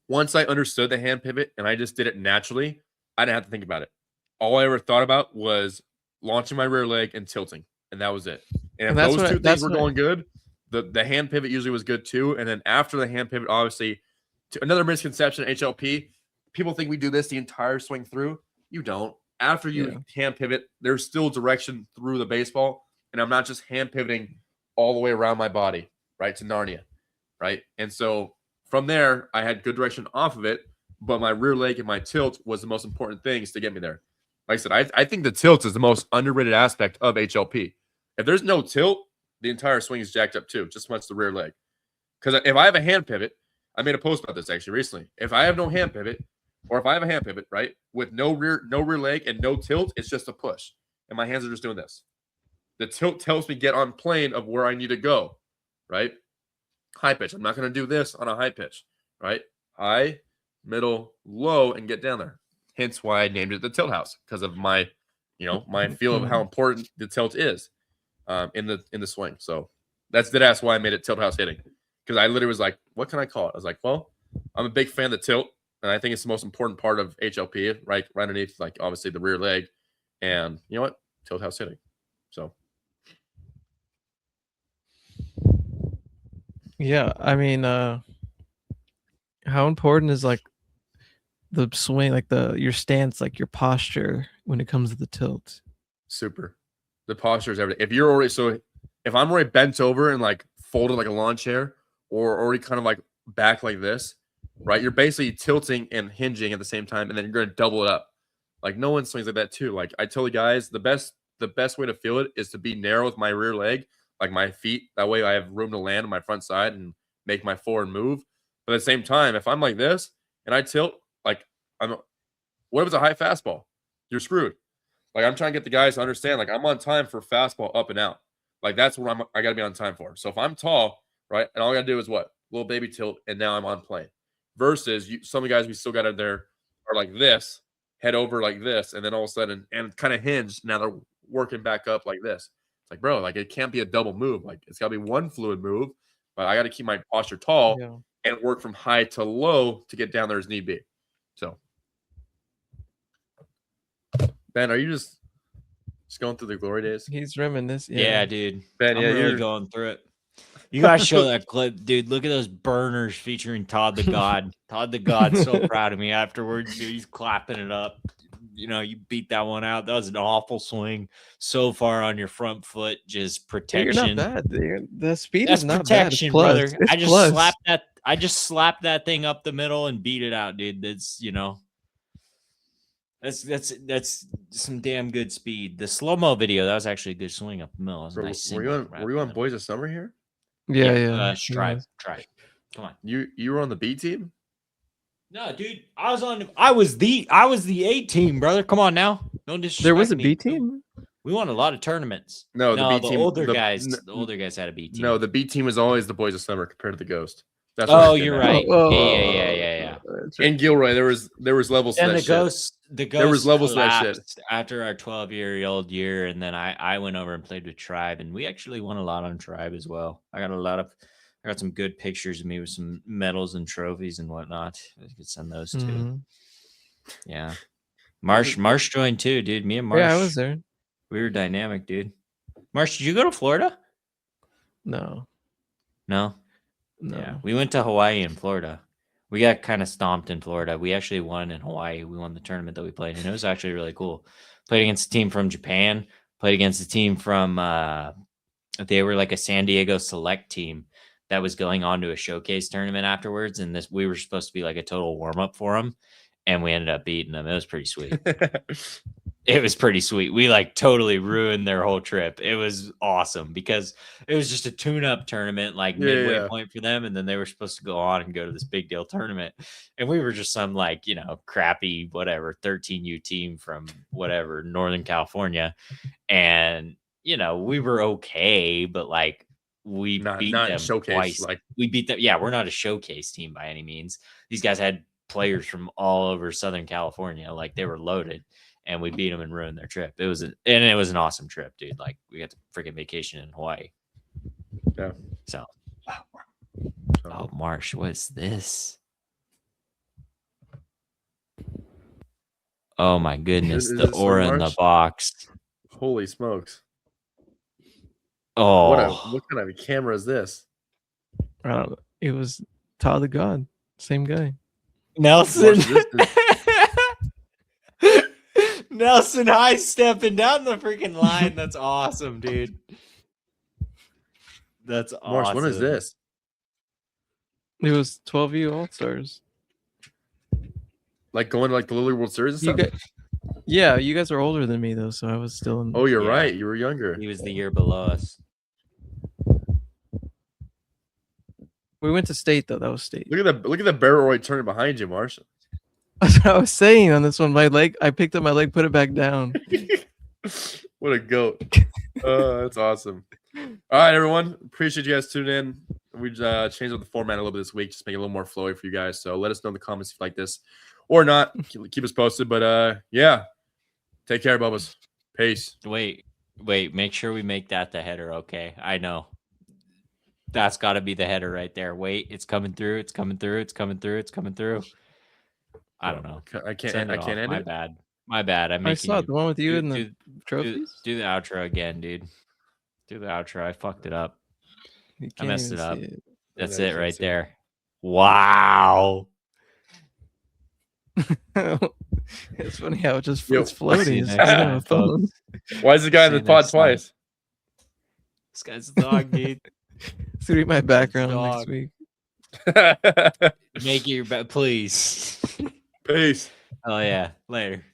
once I understood the hand pivot and I just did it naturally, I didn't have to think about it. All I ever thought about was launching my rear leg and tilting, and that was it. And if those two things were going good, the hand pivot usually was good too. And then after the hand pivot, obviously, another misconception in HLP, people think we do this the entire swing through. You don't. After you hand pivot, there's still direction through the baseball, and I'm not just hand pivoting all the way around my body, right, to Narnia, right? And so from there, I had good direction off of it, but my rear leg and my tilt was the most important things to get me there. Like I said, I think the tilt is the most underrated aspect of HLP. If there's no tilt, the entire swing is jacked up too, just much the rear leg. Because if I have a hand pivot, I made a post about this actually recently. If I have no hand pivot, or if I have a hand pivot, right, with no rear leg and no tilt, it's just a push. And my hands are just doing this. The tilt tells me get on plane of where I need to go, right? High pitch. I'm not going to do this on a high pitch, right? High, middle, low, and get down there. Hence why I named it the tilt house, because of my, my feel of how important the tilt is in the swing. So that's why I made it tilt house hitting, because I literally was like, what can I call it? I was like, well, I'm a big fan of the tilt, and I think it's the most important part of HLP, right underneath, like obviously the rear leg, and you know what, tilt house hitting. So yeah, I mean, how important is like the swing, like your stance, like your posture when it comes to the tilt? Super. The posture is everything. If I'm already bent over and like folded like a lawn chair, or already kind of like back like this, right? You're basically tilting and hinging at the same time, and then you're going to double it up. Like no one swings like that too. Like I tell the guys, the best way to feel it is to be narrow with my rear leg, like my feet. That way I have room to land on my front side and make my forward move. But at the same time, if I'm like this and I tilt, like what if it's a high fastball? You're screwed. Like I'm trying to get the guys to understand, like I'm on time for fastball up and out. Like that's what I got to be on time for. So if I'm tall, right, and all I got to do is little baby tilt, and now I'm on plane. Versus some of the guys we still got in there are like this, head over like this, and then all of a sudden and kind of hinged. Now they're working back up like this. It's like, bro, like it can't be a double move. Like it's got to be one fluid move, but I got to keep my posture tall and work from high to low to get down there as need be. So, Ben, are you just going through the glory days? He's reminiscing. Yeah, dude. Ben, I'm really going through it. You guys show that clip, dude. Look at those burners featuring Todd the God. Todd the God's so proud of me afterwards, dude. He's clapping it up. You beat that one out. That was an awful swing. So far on your front foot, just protection. You're not bad. The speed That's is not protection, bad. brother. I just slapped that thing up the middle and beat it out, dude. That's some damn good speed. The slow-mo video, that was actually a good swing up the middle. Were you on Boys of Summer here? Yeah. Try. Come on. You were on the B team? No, dude. I was the A team, brother. Come on now. Don't disrespect There was a me. B team? We won a lot of tournaments. No, the B team. The older guys had a B team. No, the B team was always the Boys of Summer compared to the Ghost. That's you're right. Yeah. In Gilroy, there was levels to and that the Ghost, shit. The Ghost there was levels to that shit. After our 12-year-old year, and then I went over and played with Tribe, and we actually won a lot on Tribe as well. I got some good pictures of me with some medals and trophies and whatnot. I could send those too. Mm-hmm. Yeah. Marsh joined too, dude. Me and Marsh. Yeah, I was there. We were dynamic, dude. Marsh, did you go to Florida? No. Yeah, we went to Hawaii and Florida. We got kind of stomped in Florida. We actually won in Hawaii. We won the tournament that we played, and it was actually really cool. Played against a team from Japan. Played against a team from they were like a San Diego select team that was going on to a showcase tournament afterwards, and we were supposed to be like a total warm up for them. and we ended up beating them. It was pretty sweet. It was pretty sweet. We like totally ruined their whole trip. It was awesome because it was just a tune-up tournament, like midway point for them, and then they were supposed to go on and go to this big deal tournament. And we were just some like, crappy whatever 13U team from whatever Northern California. And we were okay, but like we beat them twice. Like we beat them. Yeah, we're not a showcase team by any means. These guys had players from all over Southern California, like they were loaded. And we beat them and ruined their trip. It was an awesome trip, dude. Like we got to freaking vacation in Hawaii. Yeah. So, oh, Marsh, what's this? Oh my goodness, the aura in the box. Holy smokes! Oh, what kind of a camera is this? I don't know. It was Todd the God, same guy. Nelson. Nelson high stepping down the freaking line. That's awesome, dude. That's awesome. Marsh, what is this? It was 12U All-Stars. Like going to like the Lily World Series and stuff? Yeah, you guys are older than me though, so I was still in. Oh, you're right. You were younger. He was the year below us. We went to state though. That was state. Look at the barrel turning behind you, Marsh. That's what I was saying on this one. My leg, I picked up my leg, put it back down. What a goat. That's awesome. All right, everyone. Appreciate you guys tuning in. We changed up the format a little bit this week, just make it a little more flowy for you guys. So let us know in the comments if you like this or not. Keep us posted. But yeah. Take care, Bubba's. Peace. Wait. Make sure we make that the header, okay? I know. That's got to be the header right there. Wait, it's coming through. It's coming through. It's coming through. It's coming through. I don't know. I can't end it. My bad. I saw the one with you in the trophies. Do the outro again, dude. Do the outro. I fucked it up. I messed it up. That's it right there. Wow. It's funny how it just it's floating. Why is the guy in the pod twice? This guy's a dog, dude. It's gonna be my background next week. Make it your please. Peace. Oh yeah. Later.